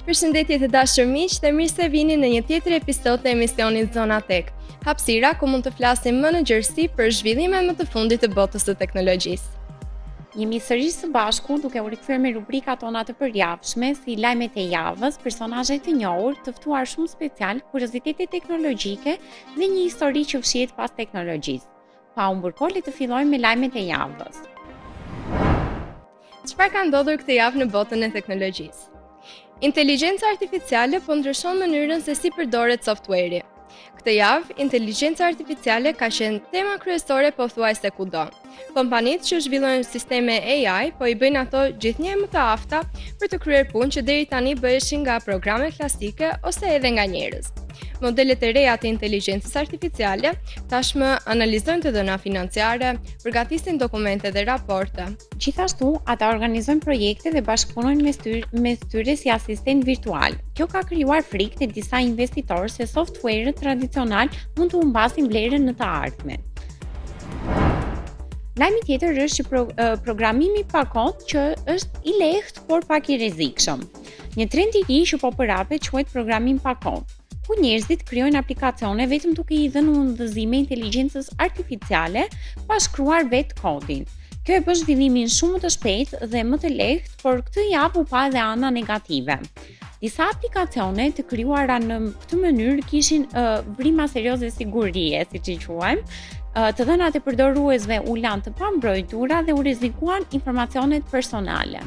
Përshëndetje të dashur miq, dhe mirë se vini në një tjetër episod të emisionit Zona Tech. Hapësira ku mund të flasim më në gjerësi për zhvillimet më të fundit të botës së teknologjisë. Jemi sërish së bashku duke u rikthyer me rubrikat tona të përjavshme si lajmet e javës, personazhe të njohur, të ftuar shumë special, kuriozitete teknologjike dhe një histori që fshihet pas teknologjisë. Pa humbur kohë, le të fillojmë me lajmet e javës. Çfarë ka ndodhur këtë javë në botën e teknologjisë? Inteligjenca artificiale po ndryshon mënyrën se si përdoret software-i. Këtë javë, inteligjenca artificiale ka qenë tema kryesore pothuajse kudo. Kompanitë që zhvillojnë sisteme AI po i bëjnë ato gjithnjë më të afta për të kryer punë që deri tani bëheshin nga programe klasike ose edhe nga njerëz. Modelet e reja të inteligjencës artificiale tashmë analizojnë të dhëna financiare, përgatisin dokumente dhe raporte. Gjithashtu, ata organizojnë projekte dhe bashkëpunojnë mes tyre si asistent virtual. Kjo ka krijuar frikë te disa investitorë se software-ët tradicional mund të humbasin vlerën në të ardhmen. Lajmi tjetër është që programimi pa kod që është i lehtë por pak i rrezikshëm. Një trend i ri që po përhapet quhet programim pa kod, ku njerëzit krijojnë aplikacione vetëm duke i dhënë udhëzime inteligjencës artificiale pa shkruar vetë kodin. Kjo e bën zhvillimin shumë më të shpejtë dhe më të lehtë, por këtë javë u pa edhe ana negative. Disa aplikacione të krijuara në këtë mënyrë kishin brima serioze sigurie, siç i quajmë. Të dhënat e përdoruesve u lanë të pambrojtura dhe u rrezikuan informacionet personale.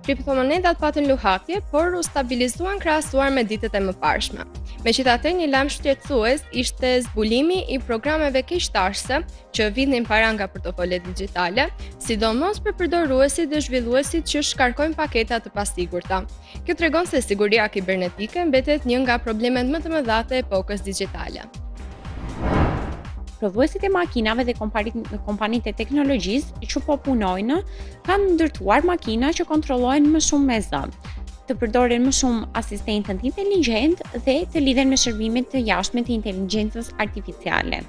Kriptomonedat patën luhatje, por u stabilizuan krahasuar me ditët e mëparshme. Megjithatë, një lajm shqetësues ishte zbulimi i programeve keqtarëse që vidhin para nga portofolet digjitale, sidomos për përdoruesit dhe zhvilluesit që shkarkojnë paketa të pasigurta. Kjo tregon se siguria kibernetike mbetet një nga problemet më të mëdha të epokës digjitale. Prodhuesit e makinave dhe kompanitë e teknologjisë që po punojnë kanë ndërtuar makina që kontrollojnë më shumë me zë, të përdoren më shumë asistentët inteligjent dhe të lidhen me shërbimet të jashtme të inteligjencës artificiale.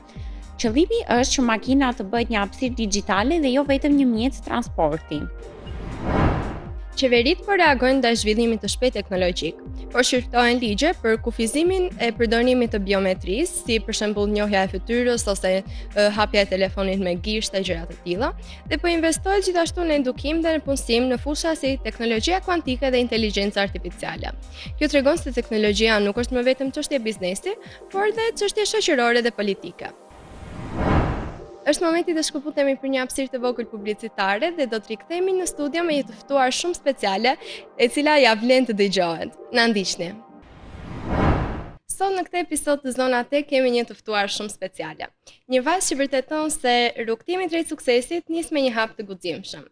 Qëllimi është që makina të bëhet një hapësirë digjitale dhe jo vetëm një mjet transporti. Qeveritë po reagojnë ndaj zhvillimit të shpejtë teknologjik, por shqyrtojnë ligje për kufizimin e përdorimit të biometrisë, si për shembull njohja e fytyrës ose hapja e telefonit me gisht e gjëra të tilla, dhe po investohet gjithashtu në edukim dhe në punësim në fusha si teknologjia kuantike dhe inteligjenca artificiale. Kjo tregon se teknologjia nuk është më vetëm çështje biznesi, por edhe çështje shoqërore dhe politike. Është momenti të shkëputemi për një hapësirë të vogël publicitare dhe do të rikthehemi në studio me një të ftuar shumë speciale, e cila ja vlen të dëgjohet. Na ndiqni. Sot në këtë episod të Zona Tech kemi një të ftuar shumë speciale. Një vajzë që vërteton se rrugtimi drejt suksesit nis me një hap të guximshëm.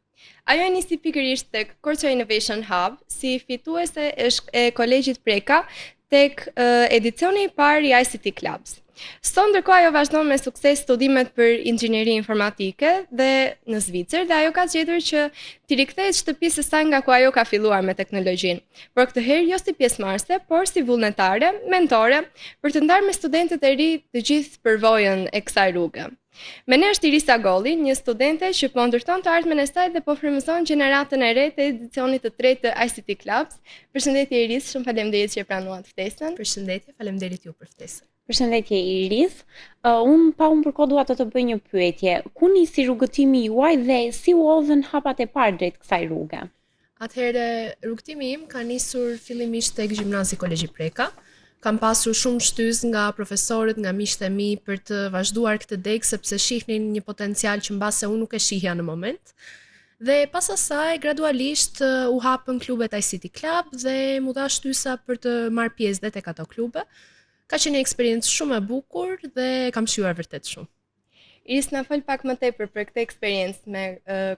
Ajo e nisi pikërisht tek Korçë Innovation Hub si fituese e Kolegjit Preka tek edicioni i parë i ICT Clubs. Sot ndërkohë ajo vazhdon me sukses studimet për inxhinieri informatike dhe në Zvicër dhe ajo ka zgjedhur që t'i rikthehet shtëpisë së saj nga ku ajo ka filluar me teknologjinë. Por këtë herë jo si pjesëmarrëse, por si vullnetare, mentore, për të ndarë me studentët e ri të gjithë përvojën e kësaj rruge. Me ne është Irisa Golli, një studente që po ndërton të ardhmen e saj dhe po frymëzon gjeneratën e re të edicionit të tretë të ICT Clubs. Përshëndetje Iris, shumë faleminderit që e pranuat ftesën. Përshëndetje, faleminderit ju për ftesën. Përshëndetje Iris, unë pa humbur kohë dua të bëj një pyetje. Ku nisi rrugëtimi juaj dhe si u hodhën hapat e parë drejt kësaj rruge? Atëherë, rrugëtimi im ka nisur fillimisht tek Gjimnazi Kolegji Preka. Kam pasur shumë shtys nga profesorët, nga miqtë e mi për të vazhduar këtë degë sepse shihnin një potencial që mbase unë nuk e shihja në moment. Dhe pas asaj gradualisht u hapën klubet ICT Club dhe mu dha shtysa për të marrë pjesë dhe tek ato klube. Ka qenë një eksperiencë shumë e bukur dhe kam shijuar vërtet shumë. Iris, na fol pak më tepër për këtë eksperiencë me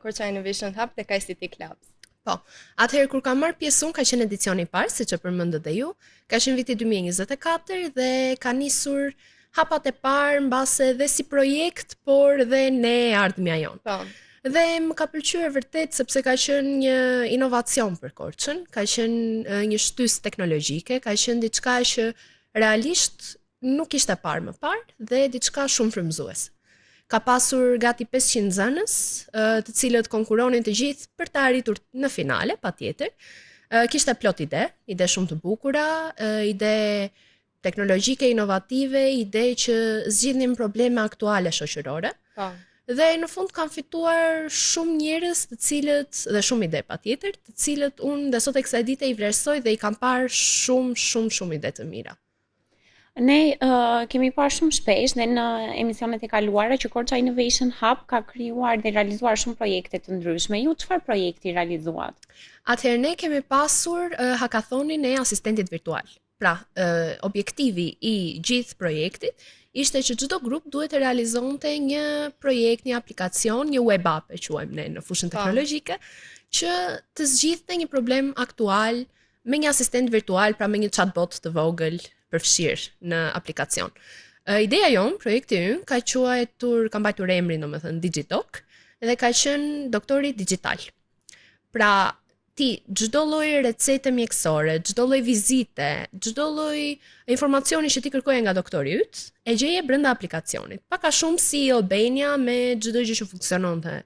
Korçë Innovation Hub tek ICT Clubs. Po, atëherë kur kam marrë pjesë unë, ka qenë edicioni i parë, siç e përmendët dhe ju, ka qenë viti 2024 dhe ka nisur hapat e parë mbase dhe si projekt, por dhe ne ardhmja jonë. Po. Dhe më ka pëlqyer vërtet sepse ka qenë një inovacion për Korçën, ka qenë një shtysë teknologjike, ka qenë diçka që realisht nuk ishte parë më parë dhe diçka shumë frymëzuese. Ka pasur gati 500 nxënës, të cilët konkuronin të gjithë për të arritur në finale, patjetër. Kishte plot ide shumë të bukura, ide teknologjike, inovative, ide që zgjidhnin probleme aktuale shoqërore. Po. Dhe në fund kanë fituar shumë njerëz të cilët dhe shumë ide patjetër, të cilët unë dhe sot e kësaj dite i vlerësoj dhe i kam parë shumë ide të mira. Ne kemi parë shumë shpesh dhe në emisionet e kaluara që Korça Innovation Hub ka krijuar dhe realizuar shumë projekte të ndryshme. Ju çfarë projekti realizuat? Atëherë ne kemi pasur hakathonin e asistentit virtual. Pra, objektivi i gjithë projektit ishte që çdo grup duhet të realizonte një projekt, një aplikacion, një web app e quajmë ne në fushën teknologjike, që të zgjidhte një problem aktual me një asistent virtual, pra me një chatbot të vogël përfshirë në aplikacion. Ideja jonë, projekti ynë, ka mbajtur emrin, domethënë Digitalk, dhe ka qenë doktori digital. Pra, ti çdo lloj recete mjekësore, çdo lloj vizite, çdo lloj informacioni që ti kërkoje nga doktori yt, e gjeje brenda aplikacionit. Pak a shumë si Albania me çdo gjë që funksiononte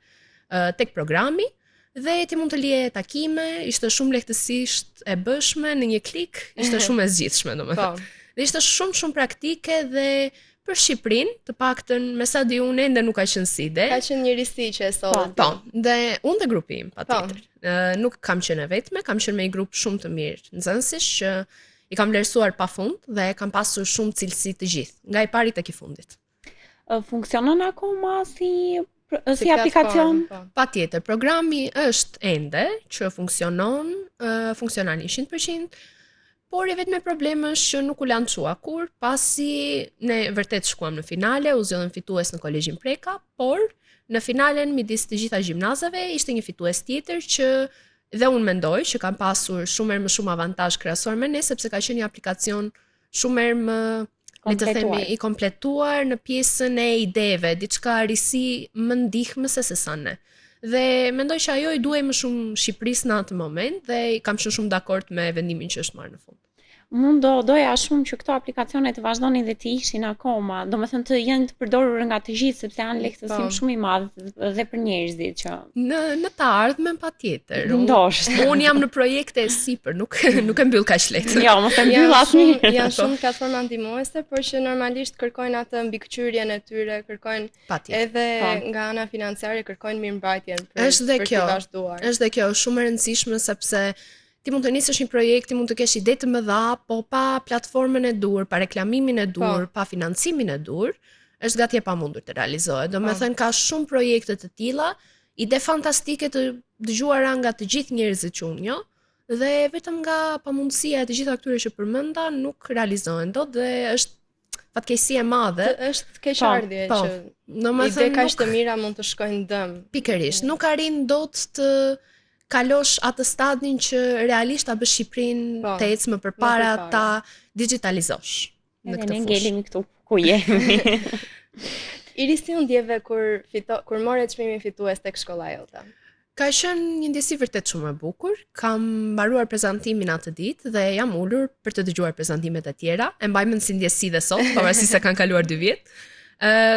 tek programi, dhe ti mund të lije takime, ishte shumë lehtësisht e bëshme në një klik, ishte shumë e zgjidhshme domethënë. Dhe ishte shumë praktike dhe për Shqipërinë, të paktën me sa di unë ende nuk ka qenë si ide. Ka qenë një risi që e solli. Po, dhe unë dhe grupi im, patjetër. Nuk kam qenë e vetme, kam qenë me një grup shumë të mirë nxënësish që i kam vlerësuar pafund dhe kam pasur shumë cilësi të gjithë, nga i pari tek i fundit. Funksionon akoma si aplikacion? Patjetër, programi është ende që funksionon 100%, por i vetme problemi është që nuk u lançua kur, pasi ne vërtet shkuam në finale, u zgjodhën fitues në Kolegjin Preka, por në finalen midis të gjitha gjimnazave ishte një fitues tjetër që dhe unë mendoj që kam pasur shumë më shumë avantazh krahasuar me ne, sepse ka qenë një aplikacion shumë më le të themi i kompletuar në pjesën e ideve, diçka risi më ndihmëse se sa ne. Dhe mendoj që ajo i duhej më shumë Shqipërisë në atë moment dhe kam qenë shumë dakord me vendimin që është marrë në fund. Mund doja shumë që këto aplikacione të vazhdonin dhe të ishin akoma, domethënë të jenë të përdorur nga të gjithë sepse janë lehtësim shumë i madh dhe për njerëzit që në të ardhmen patjetër. Ndoshta. Unë jam në projekte e sipër, nuk e mbyll kaq lehtë. Jo, mos e mbyll asnjë. Janë shumë platforma ndihmuese, por që normalisht kërkojnë atë mbikëqyrjen e tyre, kërkojnë edhe nga ana financiare kërkojnë mirëmbajtjen për të vazhduar. Është dhe kjo shumë e rëndësishme sepse ti mund të nisësh një projekt, ti mund të kesh ide të mëdha, po pa platformën e dur, pa reklamimin e dur, pa financimin e dur, është gati e pamundur të realizohet. Domethënë ka shumë projekte të tilla, ide fantastike të dëgjuara nga të gjithë njerëzit që unë njoh, dhe vetëm nga pamundësia e të gjitha këtyre që përmenda nuk realizohen dot dhe është fatkeqësi e madhe. Është keqardhje që ide kaq të mira mund të shkojnë dëm. Pikërisht, nuk arrin dot të kalosh atë stadin që realisht ta bësh Shqipërinë të ecë më përpara ta digitalizosh në këtë fushë. Ne ngelemi këtu ku jemi. Iris, si u ndjeve kur morë çmimin fitues tek shkolla jote? Ka qenë një ndjesi vërtet shumë e bukur. Kam mbaruar prezantimin atë ditë dhe jam ulur për të dëgjuar prezantimet e tjera. E mbaj mend si ndjesi dhe sot, pavarësisht se kanë kaluar 2 vjet.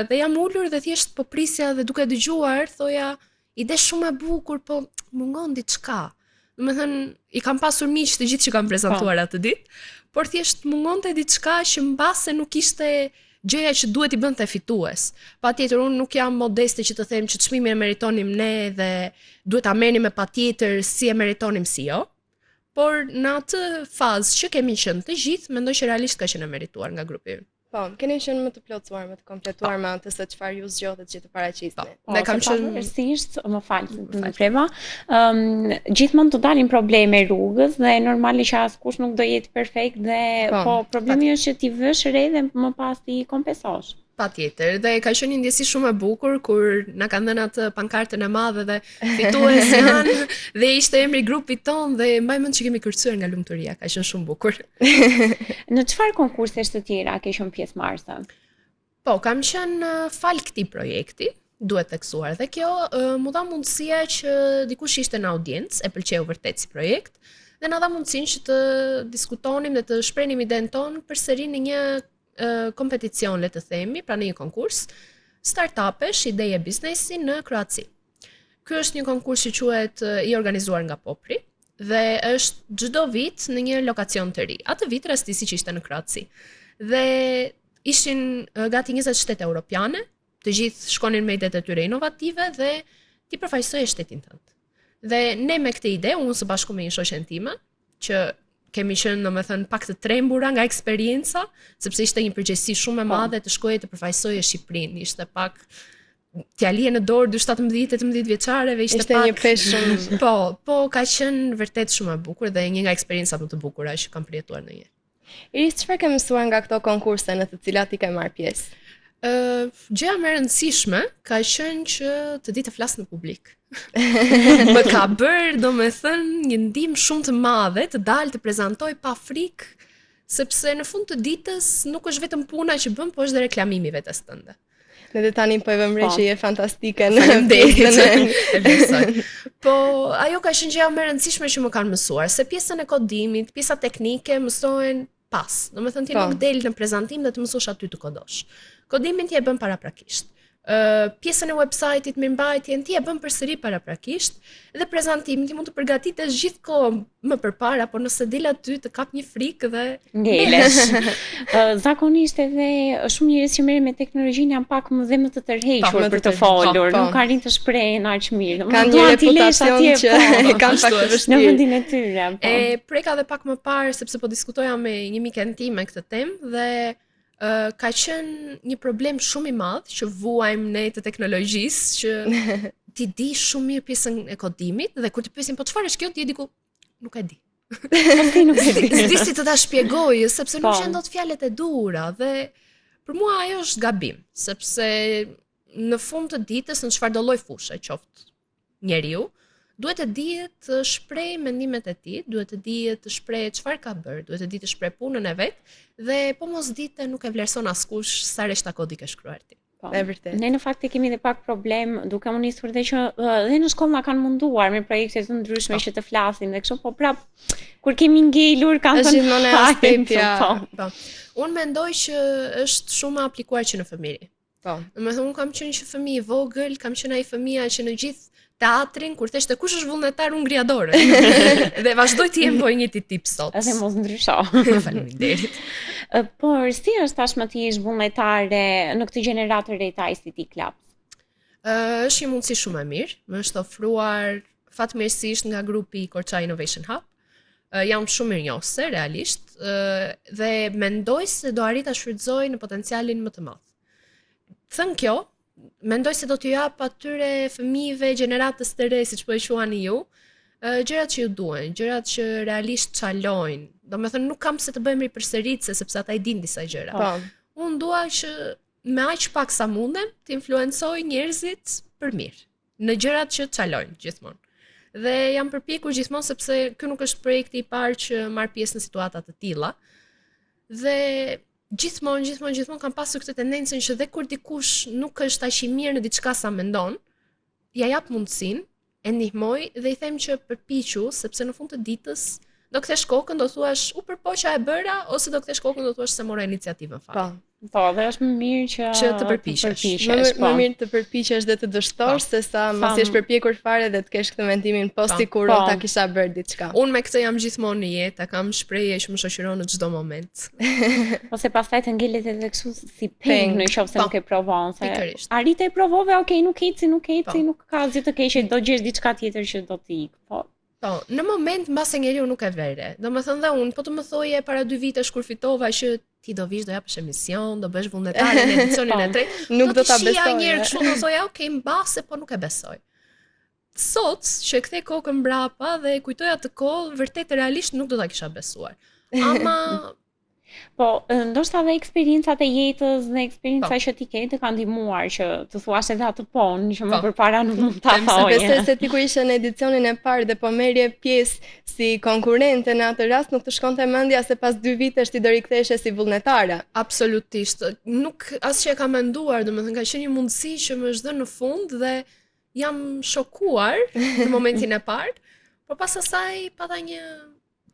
Dhe jam ulur dhe thjesht po prisja dhe duke dëgjuar thoja ide shumë e bukur, po mungon diçka. Domethënë, i kam pasur miq të gjithë që kanë prezantuar atë ditë, por thjesht mungonte diçka që mbase nuk ishte gjëja që duhet i bënte fitues. Patjetër unë nuk jam modeste që të them që çmimin e meritonim ne dhe duhet ta merrnim me patjetër si e meritonim si jo. Por në atë fazë që kemi qenë të gjithë, mendoj që realisht ka qenë e merituar nga grupi ynë. Po, keni qenë më të plotësuar, më të kompletuar me atë se çfarë ju zgjodhet që të paraqisni. Ne kam qenë pavarësisht, më fal, Prema, gjithmonë të dalin probleme rrugës dhe normalisht që askush nuk do jetë perfekt dhe po problemi është që ti vësh re dhe më pas ti kompensosh. Patjetër, dhe ka qenë një ndjesi shumë e bukur kur na kanë dhënë atë pankartën e madhe dhe fitues janë dhe ishte emri i grupit ton dhe mbaj mend që kemi kërcyer nga lumturia, ka qenë shumë bukur. Në çfarë konkursesh të tjera ke qenë pjesëmarrëse? Po, kam qenë fal këtij projekti, duhet theksuar dhe kjo mu dha mundësia që dikush ishte në audiencë, e pëlqeu vërtet si projekt dhe na dha mundësinë që të diskutonim dhe të shprehnim idenë tonë përsëri në një kompeticion, le të themi, pra në një konkurs, startupesh, ideje biznesi në Kroaci. Ky është një konkurs që quhet i organizuar nga Popri, dhe është çdo vit në një lokacion të ri. Atë vit rastisi që ishte në Kroaci. Dhe ishin gati 20 shtete europiane, të gjithë shkonin me idetë e tyre inovative dhe ti përfaqësoje shtetin tënd. Dhe ne me këtë ide, unë së bashku me një shoqen time, që kemi qenë domethënë pak të trembura nga eksperienca, sepse ishte një përgjegjësi shumë e madhe të shkoje të përfaqësoje Shqipërinë, ishte pak t'ja në dorë 17-18 vjeçareve, ishte pak një peshë shumë. Po, ka qenë vërtet shumë e bukur dhe një nga eksperiencat më të bukura që kam përjetuar ndonjëherë. Iris, çfarë ke mësuar nga këto konkurse në të cilat i ke marrë pjesë? Gjëja më e rëndësishme ka qenë që të di të flas në publik. Më ka bërë, domethënë, një ndihmë shumë të madhe të dalë të prezantoj pa frikë, sepse në fund të ditës nuk është vetëm puna që bën, po është dhe reklamimi vetes tënde. Në dhe tani po e vëmre që je fantastike në pjesën e vlerësoj. Po, ajo ka qenë gjëja më e rëndësishme që më kanë mësuar, se pjesën e kodimit, pjesa teknike mësohen pas. Domethënë ti nuk del në prezantim dhe të mësosh aty të kodosh. Kodimin ti e bën paraprakisht. Pjesën e website-it, mirëmbajtjen ti e bën përsëri paraprakisht dhe prezantimin ti mund të përgatitesh gjithkohë më përpara, por nëse del aty të kap një frikë dhe ngelesh. Zakonisht edhe shumë njerëz që merren me teknologjinë janë pak më të tërhequr për të folur, nuk arrin të shprehen aq mirë. Kanë një reputacion që kanë pak të vështirë në vendin e tyre. E preka edhe pak më parë sepse po diskutoja me një mikën time këtë temë dhe ka qenë një problem shumë i madh që vuajmë ne të teknologjisë, që ti di shumë mirë pjesën e kodimit dhe kur të pyesin po çfarë është kjo, ti e diku nuk e di. S'di si të ta shpjegoj, sepse nuk janë dot fjalët e duhura dhe për mua ajo është gabim, sepse në fund të ditës në çfarëdo lloj fushe qoftë njeriu, duhet të dihet të shpreh mendimet e tij, duhet të dihet të shpreh çfarë ka bërë, duhet të dihet të shpreh punën e vet dhe po mos ditë nuk e vlerëson askush sa rreshta kodi ke shkruar ti. E vërtet. Ne në fakt kemi edhe pak problem duke u nisur dhe që dhe në shkollë na kanë munduar me projekte të ndryshme që të flasim dhe kështu, po prap kur kemi ngelur kanë thënë gjithmonë astepja. Po. Unë mendoj që është shumë aplikuar që në fëmijë. Po. Domethënë unë kam qenë një fëmijë i vogël, kam qenë ai fëmia që në gjithë teatrin, kur theshte kush është vullnetar, unë ngria dorën. Dhe vazhdoj të jem po një tip sot. Edhe mos ndrysho. Faleminderit. Por si është tashmë ti jesh vullnetare në këtë gjeneratë re të ICT Club? Është një mundësi shumë e mirë. Më është ofruar fatmirësisht nga grupi Korçaj Innovation Hub. Jam shumë mirënjohëse realisht dhe mendoj se do arrit ta shfrytëzoj në potencialin më të madh. Thënë kjo, mendoj se do t'ju jap atyre fëmijëve gjeneratës të re, siç po e quani ju, gjërat që ju duhen, gjërat që realisht çalojnë. Domethënë nuk kam se të bëjmë ripërsëritse sepse ata i dinë disa gjëra. Po. Unë dua që me aq pak sa mundem të influencoj njerëzit për mirë në gjërat që çalojnë gjithmonë. Dhe jam përpjekur gjithmonë sepse ky nuk është projekti i parë që marr pjesë në situata të tilla. Dhe gjithmonë kam pasur këtë tendencën që dhe kur dikush nuk është aq i mirë në diçka sa mendon, ja jap mundësinë, e ndihmoj dhe i them që përpiqu, sepse në fund të ditës do kthesh kokën, do thuash u përpoqa e bëra, ose do kthesh kokën do thuash se mora iniciativën fare. Po, dhe është më mirë që të përpiqesh. Më mirë të përpiqesh dhe të dështosh se sa mos jesh përpjekur fare dhe të kesh këtë mendimin sikur unë ta kisha bërë diçka. Unë me këtë jam gjithmonë në jetë, kam shprehje që më shoqëron në çdo moment. Ose pastaj të ngelet edhe kështu si peng në qoftë se nuk e provon, se arrite e provove, okay, nuk eci, nuk ka asgjë të keqe, do gjesh diçka tjetër që do të ikë. Po, në moment mbase njeriu nuk e vere. Domethënë dhe unë, po të më thoje para 2 vitesh kur fitova që ti do vish, do japësh emision, do bësh vullnetare në edicionin e tretë, nuk do ta besoj. Do të shija njëherë kështu, do thoja, okay, mbase, po nuk e besoj. Sot që kthej kokën mbrapa dhe kujtoj atë kohë, vërtet realisht nuk do ta kisha besuar. Ama po, ndoshta edhe eksperiencat e jetës dhe eksperienca që ti ke të kanë ndihmuar që të thuash edhe atë që më përpara nuk mund ta thoje. Besoj se ti kur ishe në edicionin e parë dhe po merrje pjesë si konkurrente në atë rast, nuk të shkonte mendja se pas 2 vitesh ti do riktheheshe si vullnetare. Absolutisht. Nuk asgjë e kam menduar, domethënë ka qenë një mundësi që më është dhënë në fund dhe jam shokuar në momentin e parë, por pas asaj pata një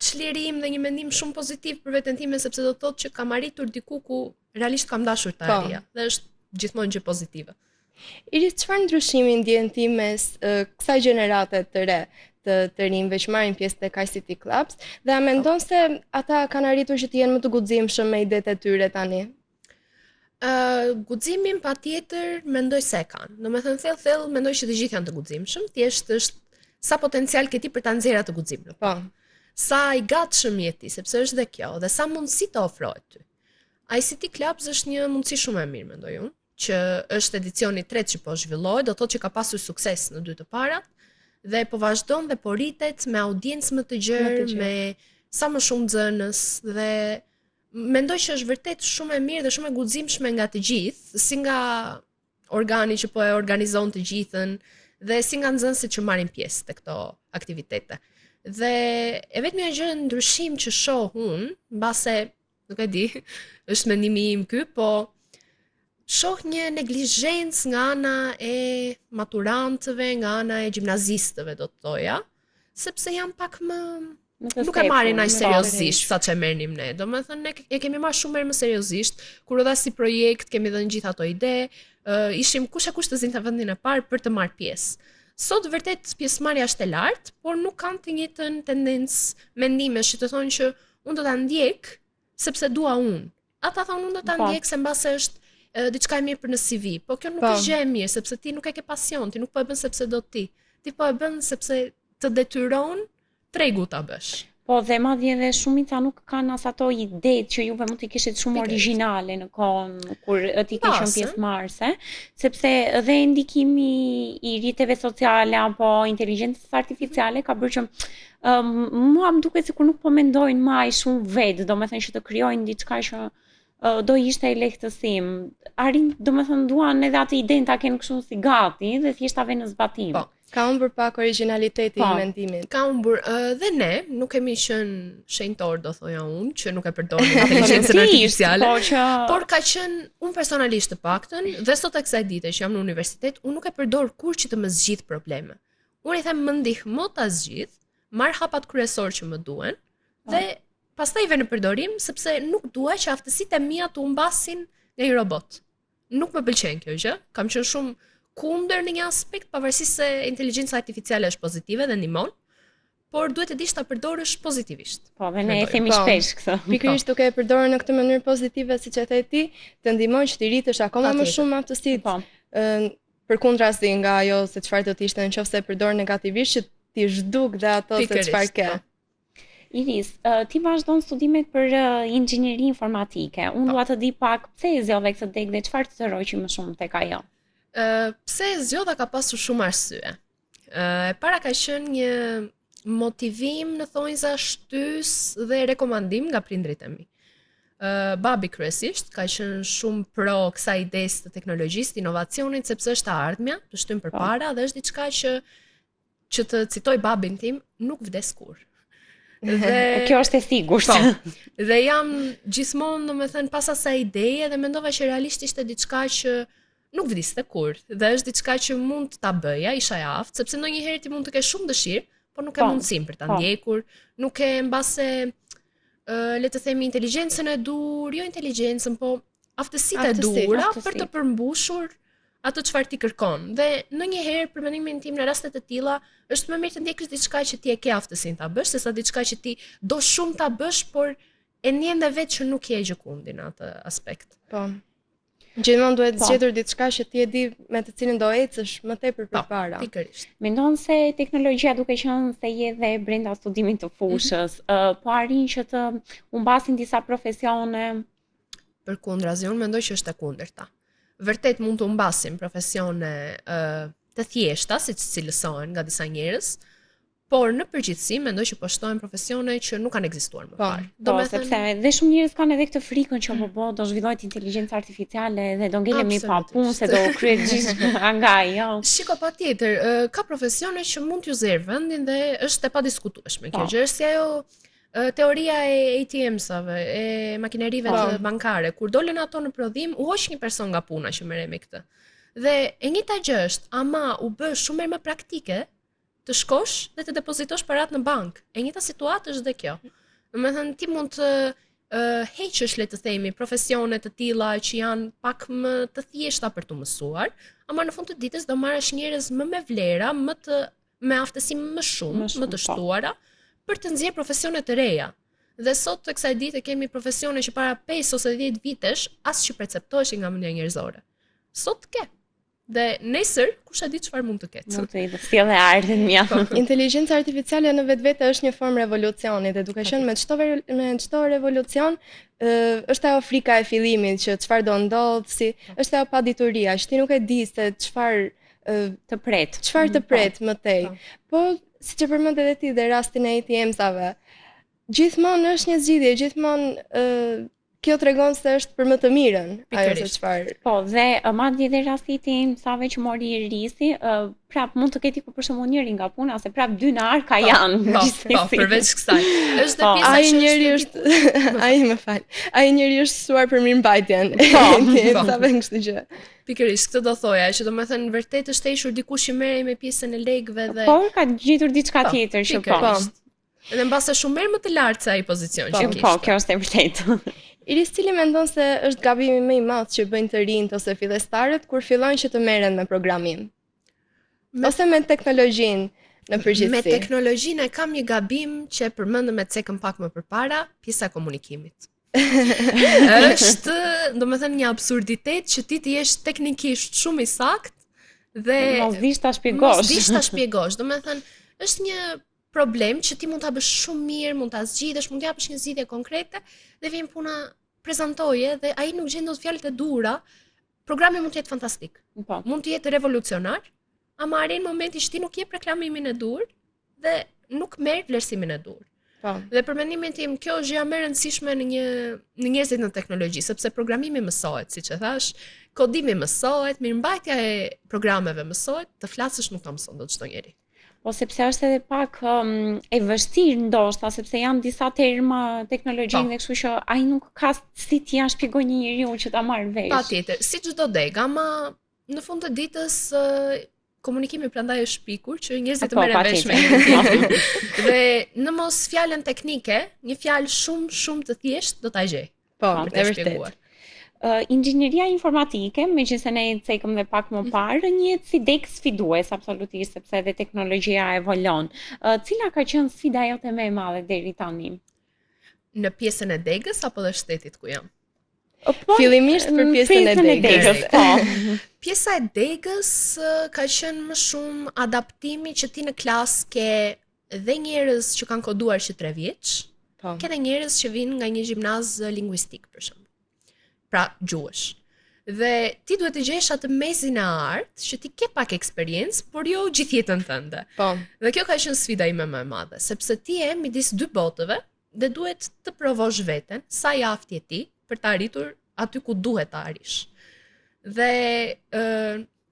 çlirim dhe një mendim shumë pozitiv për veten time, sepse do të thotë që kam arritur diku ku realisht kam dashur të arrija dhe është gjithmonë gjë pozitive. Iris, çfarë ndryshimi ndjen ti mes kësaj gjenerate të re të rinjve që marrin pjesë tek ICT Clubs dhe a mendon se ata kanë arritur që të jenë më të guximshëm me idetë e tyre tani? Guximin patjetër mendoj se kanë. Domethënë thellë mendoj që të gjithë janë të guximshëm, thjesht është sa potencial ke ti për ta nxjerrë atë guxim. Po. Sa i gatshëm je ti, sepse është dhe kjo, dhe sa mundësi të ofrohet ty. ICT Clubs është një mundësi shumë e mirë, mendoj unë, që është edicioni i tretë që po zhvillohet, do të thotë që ka pasur sukses në 2 të parat dhe po vazhdon dhe po rritet me audiencë më të gjerë, me sa më shumë nxënës dhe mendoj që është vërtet shumë e mirë dhe shumë e guximshme nga të gjithë, si nga organi që po e organizon të gjithën dhe si nga nxënësit që marrin pjesë te këto aktivitete. Dhe e vetmja gjë ndryshim që shoh unë, mbase nuk e di, është mendimi im ky, po shoh një neglizhencë nga ana e maturantëve, nga ana e gjimnazistëve, do të thoja, sepse janë pak më nuk e marrin aq seriozisht sa që merrnim ne. Domethënë ne e kemi marrë shumë më seriozisht, kur dha si projekt, kemi dhënë gjithë ato ide, ishim kush të zinte vendin e parë për të marrë pjesë. Sot vërtet pjesëmarrja është e lartë, por nuk kanë të njëjtën tendencë mendimesh që të thonë që unë do ta ndjek sepse dua unë. Ata thonë unë do ta ndjek se mbase është diçka e mirë për në CV, po kjo nuk është gjë e mirë sepse ti nuk e ke pasion, ti nuk po e bën sepse do ti. Ti po e bën sepse të detyron tregu ta bësh. Po dhe madje edhe shumica nuk kanë as ato ide që juve mund t'i kishit shumë origjinale në kohën kur ti ke qenë pjesëmarrëse, sepse edhe ndikimi i rrjeteve sociale apo inteligjencës artificiale ka bërë që mua më duket sikur nuk po mendojnë më shumë vetë, domethënë që të krijojnë diçka që do ishte e lehtësim. Domethënë duan edhe atë idenë ta kenë kështu si gati dhe thjesht ta vënë në zbatim. Po. Ka humbur pak origjinaliteti i mendimit. Ka humbur dhe ne nuk kemi qenë shenjtor, do thoja unë, që nuk e përdorim inteligjencën artificiale. Por ka qenë unë personalisht të paktën dhe sot e kësaj dite që jam në universitet, unë nuk e përdor kur që të më zgjidh probleme. Unë i them më ndihmo ta zgjidh, marr hapat kryesor që më duhen dhe pastaj vë në përdorim sepse nuk dua që aftësitë e mia të humbasin nga një robot. Nuk më pëlqen kjo gjë. Kam qenë shumë kundër në një aspekt, pavarësisht se inteligjenca artificiale është pozitive dhe ndihmon, por duhet të dish ta përdorësh pozitivisht. Po, dhe ne e themi shpesh këtë. Pikërisht duke e përdorur në këtë mënyrë pozitive, siç e the ti, të ndihmon që të rritësh akoma më shumë aftësitë. Përkundrazi nga ajo se çfarë do të ishte nëse e përdor negativisht, që ti zhduk dhe ato se çfarë ke. Iris, ti vazhdon studimet për inxhinieri informatike. Unë dua të di pak pse e zgjodhe këtë degë dhe çfarë të tërhoqi më shumë tek ajo. Pse e zgjodha ka pasur shumë arsye. E para ka qenë një motivim në thonjza shtys dhe rekomandim nga prindrit e mi. Babi kryesisht ka qenë shumë pro kësaj idesë të teknologjisë, të inovacionit, sepse është e ardhmja, të shtym përpara dhe është diçka që të citoj babin tim, nuk vdes kurrë. Dhe kjo është e sigurt. Dhe jam gjithmonë, domethënë, pas asaj ideje dhe mendova që realisht ishte diçka që nuk vdiste kurrë. Dhe është diçka që mund ta bëja, isha e aftë, sepse ndonjëherë ti mund të kesh shumë dëshirë, por nuk ke mundësinë për ta ndjekur, nuk ke mbase le të themi inteligjencën e dur, jo inteligjencën, po aftësitë e dura për të përmbushur atë çfarë ti kërkon. Dhe ndonjëherë për mendimin tim në raste të tilla është më mirë të ndjekësh diçka që ti e ke aftësinë ta bësh, sesa diçka që ti do shumë ta bësh, por e ndjen dhe vetë që nuk je gjikundi në atë aspekt. Po. Gjithmonë duhet zgjedhur diçka që ti e di me të cilën do ecësh më tepër përpara. Pikërisht. Mendon se teknologjia duke qenë se je dhe brenda studimit të fushës, po arrin që të humbasin disa profesione? Përkundrazi, unë mendoj që është e kundërta. Vërtet mund të humbasim profesione të thjeshta, siç cilësohen nga disa njerëz, por në përgjithësi mendoj që po shtohen profesione që nuk kanë ekzistuar më parë. Sepse dhe shumë njerëz kanë edhe këtë frikën që do zhvillohet inteligjenca artificiale dhe do ngelemi pa punë, se do kryhet gjithë nga ajo. Shiko, patjetër, ka profesione që mund t'ju zerë vendin dhe është e padiskutueshme kjo gjë, është si ajo teoria e ATM-save, e makinerive të bankare, kur dolën ato në prodhim, u hoq një person nga puna që merrej me këtë. Dhe e njëjta gjë është, ama u bë shumë më praktike të shkosh dhe të depozitosh parat në bank. E njëjta situatë është dhe kjo. Domethënë ti mund të heqësh, le të themi, profesione të tilla që janë pak më të thjeshta për të mësuar, ama në fund të ditës do marrësh njerëz më me vlera, më të me aftësi më shumë, më të shtuara, për të nxjerrë profesione të reja. Dhe sot të kësaj dite kemi profesione që para 5 ose 10 vitesh as që perceptoheshin nga mendja njerëzore. Sot ke. Dhe nesër kush e di çfarë mund të ketë. Mund të jetë sjellë ardhen mja. Inteligenca artificiale në vetvete është një formë revolucioni dhe duke qenë me çdo revolucion është ajo frika e fillimit që çfarë do ndodh, është ajo padituria, që ti nuk e di se çfarë të pret. Çfarë të pret më tej. Po siç e përmend edhe ti dhe rastin e ATM-save, gjithmonë është një zgjidhje, gjithmonë kjo tregon se është për më të mirën, ajo se çfarë. Po, dhe madje edhe rasti tim save që mori risi, prap mund të ketë për shembull njëri nga puna se prap dy në arka janë. Po, përveç kësaj. Është dhe pjesa ai njëri është ai njëri është suar për mirëmbajtjen. Po, kështu që. Pikërisht, këtë do thoja, që domethënë vërtet është hequr dikush i merrej me pjesën e legëve dhe po, ka gjetur diçka tjetër që po. Edhe mbase shumë merr më të lartë se ai pozicion që kishte. Po, kjo është e vërtetë. Iris, cili mendon se është gabimi më i madh që bëjnë të rinjt ose fillestarët kur fillojnë që të merren me programim? Ose me teknologjinë në përgjithësi? Me teknologjinë kam një gabim që përmendëm me cekën pak më përpara, pjesa e komunikimit. Është, domethënë, një absurditet që ti të jesh teknikisht shumë i saktë dhe mos dish ta shpjegosh. Domethënë, është një problem që ti mund ta bësh shumë mirë, mund ta zgjidhësh, mund të japësh një zgjidhje konkrete dhe vjen puna prezantoje dhe ai nuk gjen dot fjalët e duhura. Programi mund të jetë fantastik. Po. Mund të jetë revolucionar, ama arrin momenti që ti nuk jep reklamimin e duhur dhe nuk merr vlerësimin e duhur. Po. Dhe për mendimin tim kjo është gjë më e rëndësishme në njerëzit në teknologji, sepse programimi mësohet, siç e thash, kodimi mësohet, mirëmbajtja e programeve mësohet, të flasësh nuk ta mëson dot çdo njeri. Po sepse është edhe pak e vështirë ndoshta, sepse janë disa terma teknologjinë dhe kështu që ai nuk ka si t'i ja shpjegoj një njeriu që ta marrë vesh. Patjetër, si çdo deg, ama në fund të ditës komunikimi prandaj është shpikur që njerëzit të merren vesh me komunikimin. Dhe në mos fjalën teknike, një fjalë shumë të thjeshtë do ta gjej. Po, e vërtetë. Inxhinieria informatike, meqense ne cekëm dhe pak më parë, njihet si deg sfidues absolutisht sepse edhe teknologjia evolon. Cila ka qenë sfida jote më e madhe deri tani? Në pjesën e degës apo dhe shtetit ku jam? Fillimisht për pjesën e degës. Po. Pjesa e degës ka qenë më shumë adaptimi që ti në klasë ke dhe njerëz që kanë koduar që 3 vjeç, ke dhe njerëz që vinë nga një gjimnaz lingvistik për shembull. Pra gjuhësh. Dhe ti duhet të gjesh atë mezin e artë që ti ke pak eksperiencë, por jo gjithë jetën tënde. Po. Dhe kjo ka qenë sfida ime më e madhe, sepse ti je midis 2 botëve dhe duhet të provosh veten sa i aftë je ti për të arritur aty ku duhet të arrish. Dhe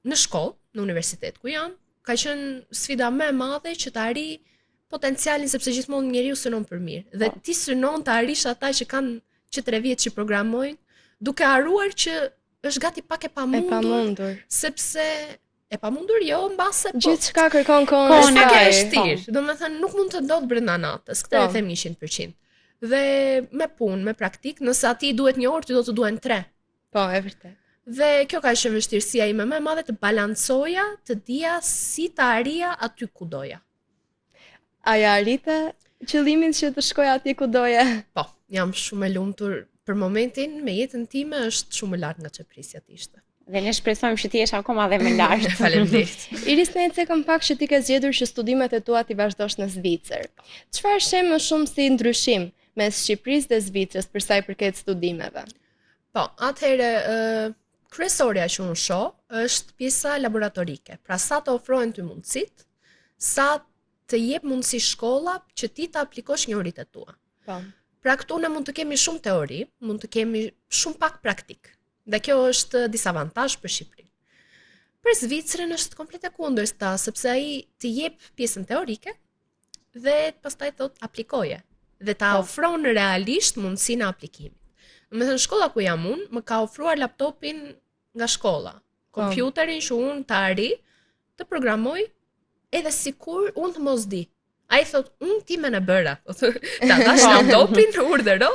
në shkollë, në universitet ku jam, ka qenë sfida më e madhe që të arri potencialin, sepse gjithmonë njeriu synon për mirë. Dhe ti synon të arrish ata që kanë që 3 vjet që programojnë, duke harruar që është gati pak e pamundur. Sepse e pamundur jo, mbase po. Gjithçka kërkon kohën e saj. Është vështirë. Domethënë nuk mund të ndodh brenda natës. Këtë e them 100%. Dhe me punë, me praktik, nëse atij duhet 1 orë, ti do të duhen 3. Po, e vërtetë. Dhe kjo ka qenë vështirësia ime më e madhe, të balancoja, të dija si të arria aty ku doja. A ja arrite qëllimin që të shkoja aty ku doja? Po, jam shumë e lumtur. Për momentin, me jetën time është shumë lartë nga që prisja t'ishte. Dhe ne shpresojmë që ti jesh akoma dhe më lart. Faleminderit. Iris, ne cekëm pak që ti ke zgjedhur që studimet e tua ti vazhdosh në Zvicër. Çfarë shem më shumë si ndryshim mes Shqipërisë dhe Zvicrës për sa i përket studimeve? Po, atëherë kryesorja që unë shoh është pjesa laboratorike. Pra sa të ofrohen ty mundësit, sa të jep mundësi shkolla që ti të aplikosh njohuritë tua. Po. Pra këtu ne mund të kemi shumë teori, mund të kemi shumë pak praktik. Dhe kjo është disavantazh për Shqipërinë. Për Zvicrën është komplet e kundërta, sepse ai të jep pjesën teorike dhe pastaj thot aplikoje dhe ta ofron realisht mundësinë e aplikimit. Domethënë shkolla ku jam unë më ka ofruar laptopin nga shkolla, kompjuterin që unë të arri të programoj edhe sikur unë të mos di. Ai thot, unë ti me në bëra. Ta dash laptopin, urdhëro,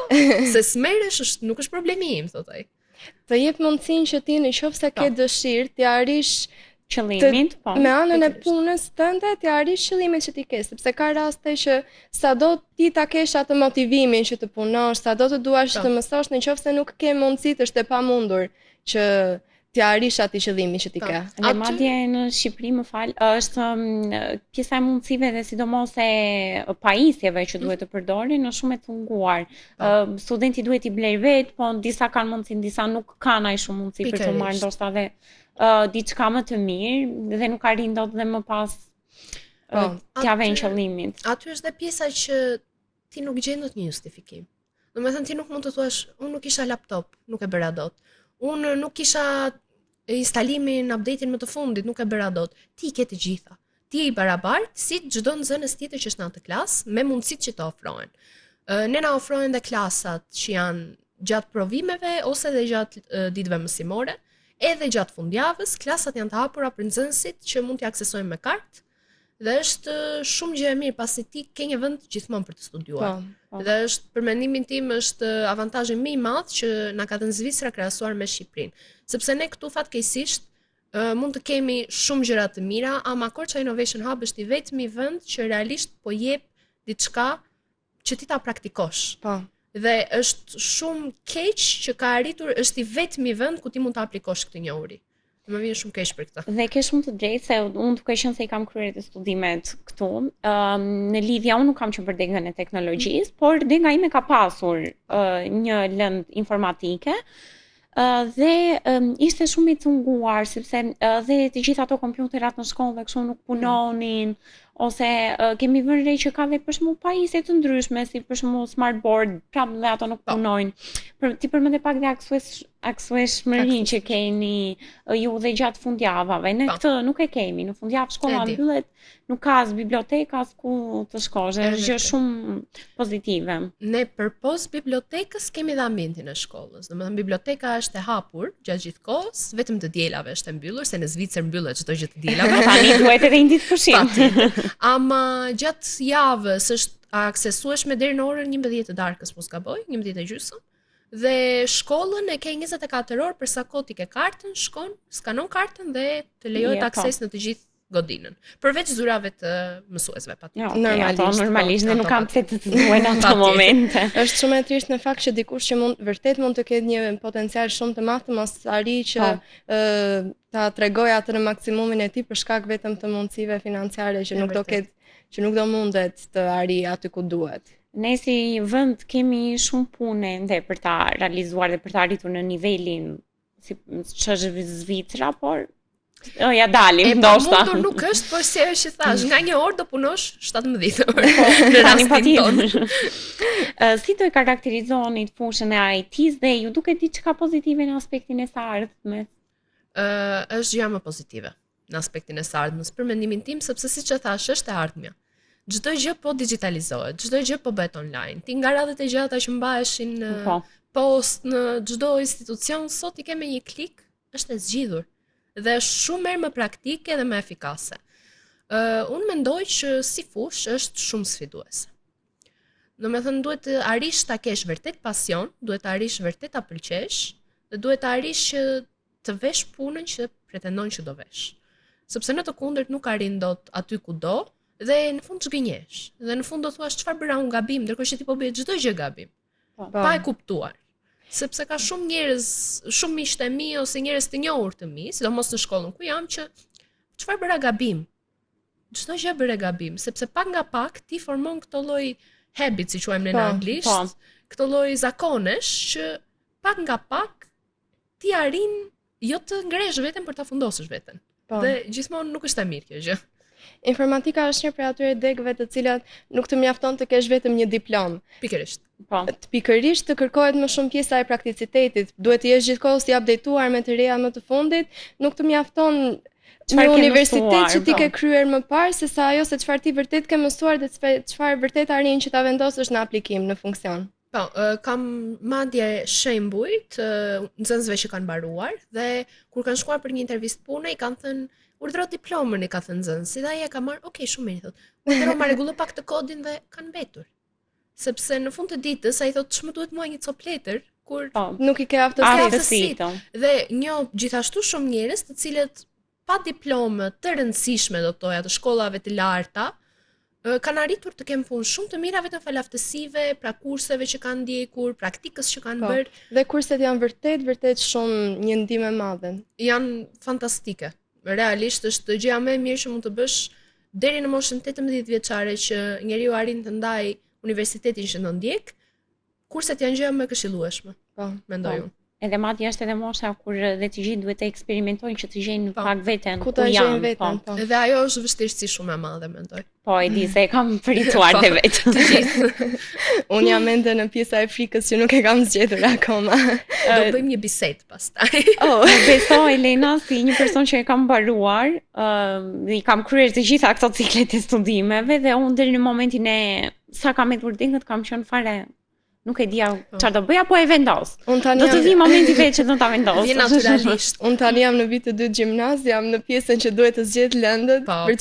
se smeresh nuk është problemi im, thot ai. Të jep mundësinë që ti në qoftë se ke dëshirë të arrish qëllimit, po. Me anën e punës tënde të arrish qëllimin që ti ke, sepse ka raste që sado ti ta kesh atë motivimin që të punosh, sado të duash të mësosh, nëse nuk ke mundësi, është e pamundur që ti arrish atë qëllimin që ti ke. Dhe madje në Shqipëri, më fal, është pjesa e mundësive dhe sidomos e pajisjeve që duhet të përdorin në shumë e tunguar. Studenti duhet i blej vet, po disa kanë mundësi, disa nuk kanë ai shumë mundësi për të marrë ndoshta dhe diçka më të mirë dhe nuk arrin dot dhe më pas t'ia vënë qëllimit. Aty është dhe pjesa që ti nuk gjen dot një justifikim. Domethënë ti nuk mund të thuash, unë nuk kisha laptop, nuk e bëra dot. Unë nuk kisha instalimin, update-in më të fundit, nuk e bëra dot. Ti ke të gjitha. Ti je i barabartë si çdo nxënës tjetër që është në atë klasë me mundësitë që të ofrohen. Ne na ofrohen dhe klasat që janë gjatë provimeve ose dhe gjatë ditëve mësimore, edhe gjatë fundjavës, klasat janë të hapura për nxënësit që mund t'i aksesojnë me kartë. Dhe është shumë gjë e mirë pasi ti ke një vend gjithmonë për të studiuar. Dhe është për mendimin tim është avantazhi më i madh që na ka dhënë Zvicra krahasuar me Shqipërinë. Sepse ne këtu fatkeqësisht mund të kemi shumë gjëra të mira, ama Korça Innovation Hub është i vetmi vend që realisht po jep diçka që ti ta praktikosh. Dhe është shumë keq që ka arritur, është i vetmi vend ku ti mund ta aplikosh këtë njohuri. Më vjen shumë keq për këtë. Dhe ke shumë të drejtë se unë duke qenë se i kam kryer të studimet këtu, në lidhja unë nuk kam qenë për degën e teknologjisë, por dega ime ka pasur një lëndë informatike dhe ishte shumë i tunguar sepse dhe të gjitha ato kompjuterat në shkollë dhe kështu nuk punonin ose kemi vënë re që ka dhe për shembull pajisje të ndryshme si për shembull smartboard, prapë dhe ato nuk punojnë. Ti përmend pak dhe aksueshmërinë që keni ju dhe gjatë fundjavave. Ne këtë nuk e kemi. Në fundjavë shkolla mbyllet, nuk ka as biblioteka as ku të shkosh. Është gjë shumë pozitive. Ne përpos bibliotekës kemi dhe ambientin e shkollës. Domethënë biblioteka është e hapur gjatë gjithë kohës, vetëm të dielave është e mbyllur, se në Zvicër mbyllet çdo gjë të dielave. Tani duhet edhe një ditë pushim. Ama gjatë javës është aksesueshme deri në orën 11 të darkës, mos gaboj, 11:30. Dhe shkollën e ke 24 orë për sa kohë ti ke kartën, shkon, skanon kartën dhe të lejohet akses në të gjithë godinën. Përveç zyrave të mësuesve patjetër. Normalisht dhe nuk kam pse të duhen ato momente. Është shumë e thjeshtë në fakt që dikush që vërtet mund të ketë një potencial shumë të madh të mos arrijë që ta tregoj atë në maksimumin e tij për shkak vetëm të mundësive financiare që nuk do ketë, që nuk do mundet të arrijë aty ku duhet. Ne si vend kemi shumë punë ende për ta realizuar dhe për ta arritur në nivelin si ç'është Zvicra, por ja dalim ndoshta. Mundur nuk është, por si që thash, nga një orë do punosh 17 orë. Në rastin tonë. Si do e karakterizoni fushën e IT-s dhe ju duket diçka pozitive në aspektin e së ardhmes? Është gjë më pozitive në aspektin e së ardhmes, për mendimin tim, sepse siç e thash, është e ardhmja. Çdo gjë po digitalizohet, çdo gjë po bëhet online. Ti nga radhët e gjata që mbaheshin post në çdo institucion, sot i ke me një klik, është e zgjidhur. Dhe është shumë më praktike dhe më efikase. Unë mendoj që si fushë është shumë sfiduese. Domethënë duhet të arrish ta kesh vërtet pasion, duhet të arrish vërtet ta pëlqesh dhe duhet të arrish që të vesh punën që pretendon që do vesh. Sepse në të kundërt nuk arrin dot aty ku do dhe në fund zgënjesh. Dhe në fund do thuash çfarë bëra unë gabim, ndërkohë që ti po bëj çdo gjë gabim. Pa e kuptuar. Sepse ka shumë njerëz, shumë miq të mi ose njerëz të njohur të mi, sidomos në shkollën ku jam, që çfarë bëra gabim. Çdo gjë bëre gabim, sepse pak nga pak ti formon këto lloj habits, si quajmë në anglisht, këto lloj zakonesh që pak nga pak ti arrin jo të ngresh veten për ta fundosësh veten. Dhe gjithmonë nuk është e mirë kjo gjë. Informatika është një prej atyre degëve të cilat nuk të mjafton të kesh vetëm një diplom. Pikërisht. Pikërisht të kërkohet më shumë pjesa e prakticitetit. Duhet të jesh gjithkohës i updateuar me të reja më të fundit, nuk të mjafton në universitet që ti ke kryer më parë, se sa ajo se çfarë ti vërtet ke mësuar dhe çfarë vërtet arrin që ta vendosësh në aplikim, në funksion. Po, kam madje shembuj të nxënësve që kanë mbaruar dhe kur kanë shkuar për një intervistë pune i kanë thënë urdhëro diplomën, i ka thënë nxënësi, dhe ai e ka marrë, okay, shumë mirë, thotë. Urdhëro ma rregullo pak të kodin dhe kanë mbetur. Sepse në fund të ditës ai thotë ç'më duhet mua një copë letër kur nuk i ke aftësitë. Dhe gjithashtu shumë njerëz të cilët pa diplomë të rëndësishme do të thoja të shkollave të larta, kanë arritur të kenë punë shumë të mira vetëm fal aftësive, pra kurseve që kanë ndjekur, praktikës që kanë bërë. Dhe kurset janë vërtet shumë një ndihmë e madhe. Janë fantastike. Realisht është gjëja më e mirë që mund të bësh deri në moshën 18 vjeçare që njeriu arrin të ndaj universitetin që do ndjek. Kurset janë gjëja më e këshillueshme. Mendoj unë. Edhe madje është edhe mosha kur dhe të gjithë duhet të eksperimentojnë që të gjejnë pak veten ku janë veten. Edhe ajo është vështirësi shumë e madhe, mendoj. Po, e di se e kam përituar të vetë. Të gjithë. Unë jam ende në pjesa e frikës që nuk e kam zgjedhur akoma. Do bëjmë një bisedë pastaj. Besoj Elena si një person që e kam mbaruar, i kam kryer të gjitha këto ciklet e studimeve dhe unë deri në momentin e sa kam hedhur dingët kam qenë fare nuk e dija çfarë do bëja, po e vendos. Do të vi momenti vetë që do ta vendos. Vjen natyralisht. Unë tani jam në vit të 2 gjimnaz, jam në pjesën që duhet të zgjedh lëndët për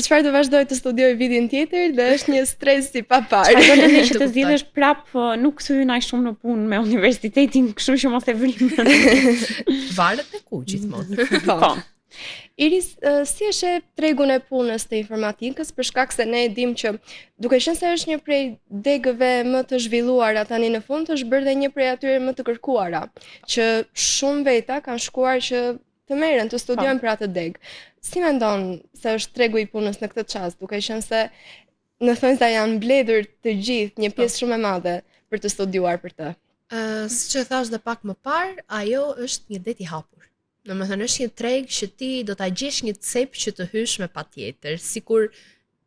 çfarë do vazhdoj të studioj vitin tjetër dhe është një stres i papar. Do lëndë që të zgjidhësh prap nuk thyen aq shumë në punë me universitetin, kështu që mos e vrim. Varet te ku gjithmonë. Po. Iris, si e sheh tregun e punës të informatikës për shkak se ne e dim që duke qenë se është një prej degëve më të zhvilluara tani në fund është bërë dhe një prej atyre më të kërkuara, që shumë veta kanë shkuar që të merren të studiojnë për atë deg. Si mendon se është tregu i punës në këtë çast, duke qenë se në thonjza janë mbledhur të gjithë një pjesë shumë e madhe për të studiuar për të? Siç e thash dhe pak më parë, ajo është një det i hapur. Domethënë është një treg që ti do ta gjesh një cep që të hysh me patjetër, sikur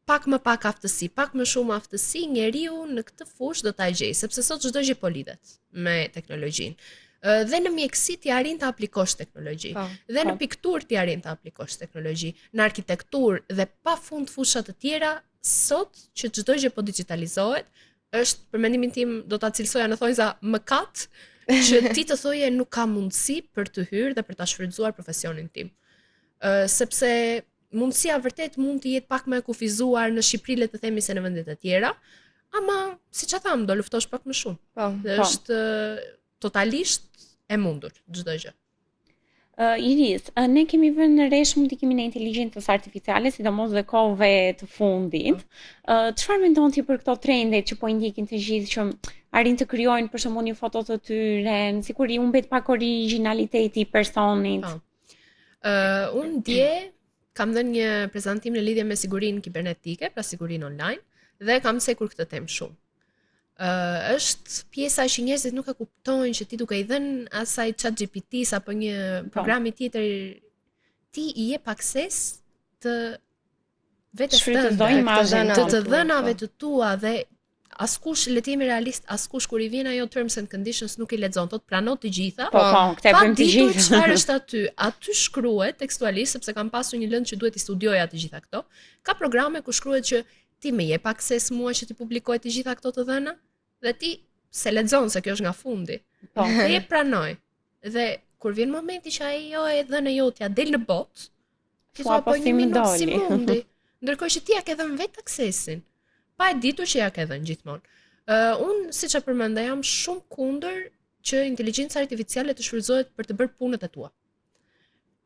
pak më pak aftësi, pak më shumë aftësi, njeriu në këtë fushë do ta gjej, sepse sot çdo gjë po lidhet me teknologjinë. Dhe në mjekësi ti arrin të aplikosh teknologji, dhe në pikturë ti arrin të aplikosh teknologji, në arkitekturë dhe pafund fusha të tjera, sot që çdo gjë po digitalizohet, është për mendimin tim do ta cilësoja në thonjza mëkat që ti të thoje nuk ka mundësi për të hyrë dhe për ta shfrytzuar profesionin tim. Sepse mundësia vërtet mund të jetë pak më e kufizuar në Shqipëri, le të themi se në vendet e tjera, ama siç e tham, do luftosh pak më shumë. Është totalisht e mundur çdo gjë. Iris, ne kemi vënë në re shumë ndikimin e inteligjencës artificiale, sidomos dhe kohëve të fundit. Çfarë mendon ti për këto trende që po i ndjekin të gjithë që arrin të krijojnë për shembull një foto të tyre, sikur i humbet pak origjinaliteti i personit? Unë dje kam dhënë një prezantim në lidhje me sigurinë kibernetike, pra sigurinë online, dhe kam cekur këtë temë shumë. Është pjesa që njerëzit nuk e kuptojnë që ti duke i dhënë asaj ChatGPT-s apo një programi tjetër, ti i jep akses të vetes tënde, të dhënave të tua dhe askush, le të jemi realist, askush kur i vjen ajo terms and conditions nuk i lexon, thotë prano të gjitha. Këtë e bëjmë të gjithë. Çfarë është aty? Aty shkruhet tekstualisht, sepse kam pasur një lëndë që duhet i studioja të gjitha këto. Ka programe ku shkruhet që ti më jep akses mua që ti publikoj të gjitha këto të dhëna dhe ti se lexon se kjo është nga fundi. Dhe e pranoj. Dhe kur vjen momenti që ajo e dhënë jotja del në botë, ti thua po një minutë si mundi. Ndërkohë që ti ja ke dhënë vetë aksesin, pa e ditur që ja ke dhënë gjithmonë. Unë, siç e përmenda, jam shumë kundër që inteligjenca artificiale të shfrytëzohet për të bërë punët e tua.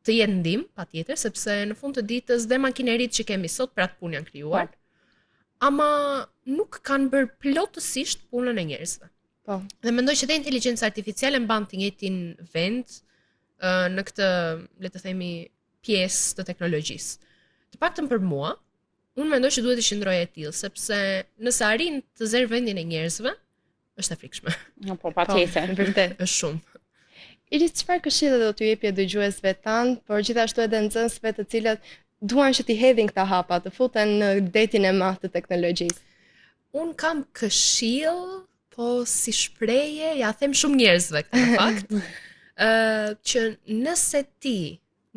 Të jetë ndihmë, patjetër, sepse në fund të ditës dhe makineritë që kemi sot për atë punë janë krijuar. Ama nuk kanë bërë plotësisht punën e njerëzve. Dhe mendoj që dhe inteligjenca artificiale mban të njëjtin vend në këtë, le të themi, pjesë të teknologjisë. Të paktën për mua, unë mendoj që duhet të qëndrojë e tillë, sepse nëse arrin të zerë vendin e njerëzve, është e frikshme. Po, patjetër, vërtet. Është shumë. Iris, çfarë këshille do t'ju jepje dëgjuesve tanë, por gjithashtu edhe nxënësve të cilët duan që t'i hedhin këta hapa, të futen në detin e madh të teknologjisë? Un kam këshill, po si shprehje, ja them shumë njerëzve këtë në fakt, që nëse ti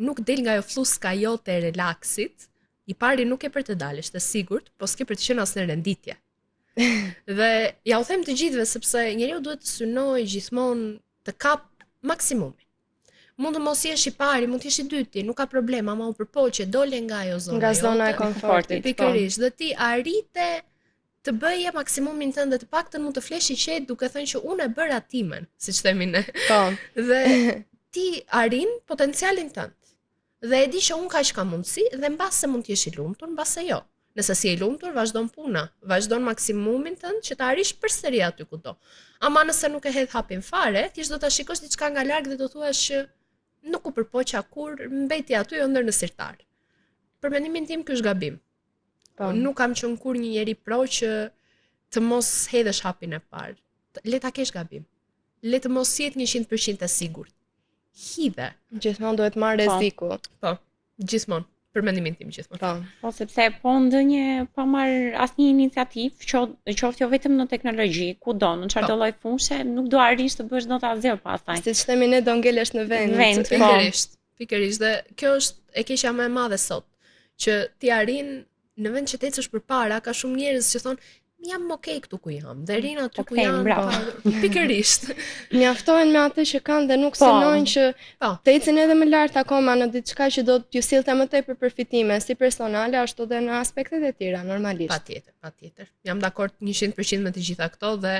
nuk del nga ajo fluska jote e relaksit, i pari nuk e për të dalësh, të sigurt, po s'ke për të qenë asnjë renditje. Dhe ja u them të gjithëve sepse njeriu duhet të synojë gjithmonë të kap maksimumin. Mund të mos jesh i pari, mund të jesh i dyti, nuk ka problem, ama u përpoqe, dole nga ajo zona. Nga zona e komfortit. Pikërisht, dhe ti arrite të bëje maksimumin tënd dhe të paktën mund të flesh i qetë duke thënë që unë e bëra timen, siç themi ne. Dhe ti arrin potencialin tënd. Dhe e di që unë kaq kam mundësi dhe mbas se mund të jesh i lumtur, mbas se jo. Nëse si e lumtur, vazhdon puna, vazhdon maksimumin tënd që të arrish përsëri aty ku do. Ama nëse nuk e hedh hapin fare, thjesht do ta shikosh diçka nga larg dhe do thuash që nuk u përpoqa kur, mbeti aty ëndër në sirtar. Për mendimin tim ky është gabim. Nuk kam qenë kur një njeri pro që të mos hedhësh hapin e parë. Le ta kesh gabim. Le të mos jetë 100% e sigurt. Hidhe. Gjithmonë duhet marrë rreziku. Po, gjithmonë. Për mendimin tim gjithmonë. Po sepse po ndonjë pa marr asnjë iniciativë, qoftë jo vetëm në teknologji, kudo, në çfarëdo lloj fushë, nuk do arrish të bësh dot asgjë pastaj. Siç themi ne do ngelesh në vend. Pikërisht. Dhe kjo është e keqja më e madhe sot, që ti arrin në vend që të ecësh përpara, ka shumë njerëz që thonë jam okay këtu ku jam, dhe rinë aty ku jam. Pikërisht. Mjaftohen me atë që kanë dhe nuk synojnë që të ecin edhe më lart akoma në diçka që do t'ju sillte më tepër përfitime, si personale ashtu edhe në aspektet e tjera, normalisht. Patjetër. Jam dakord 100% me të gjitha këto dhe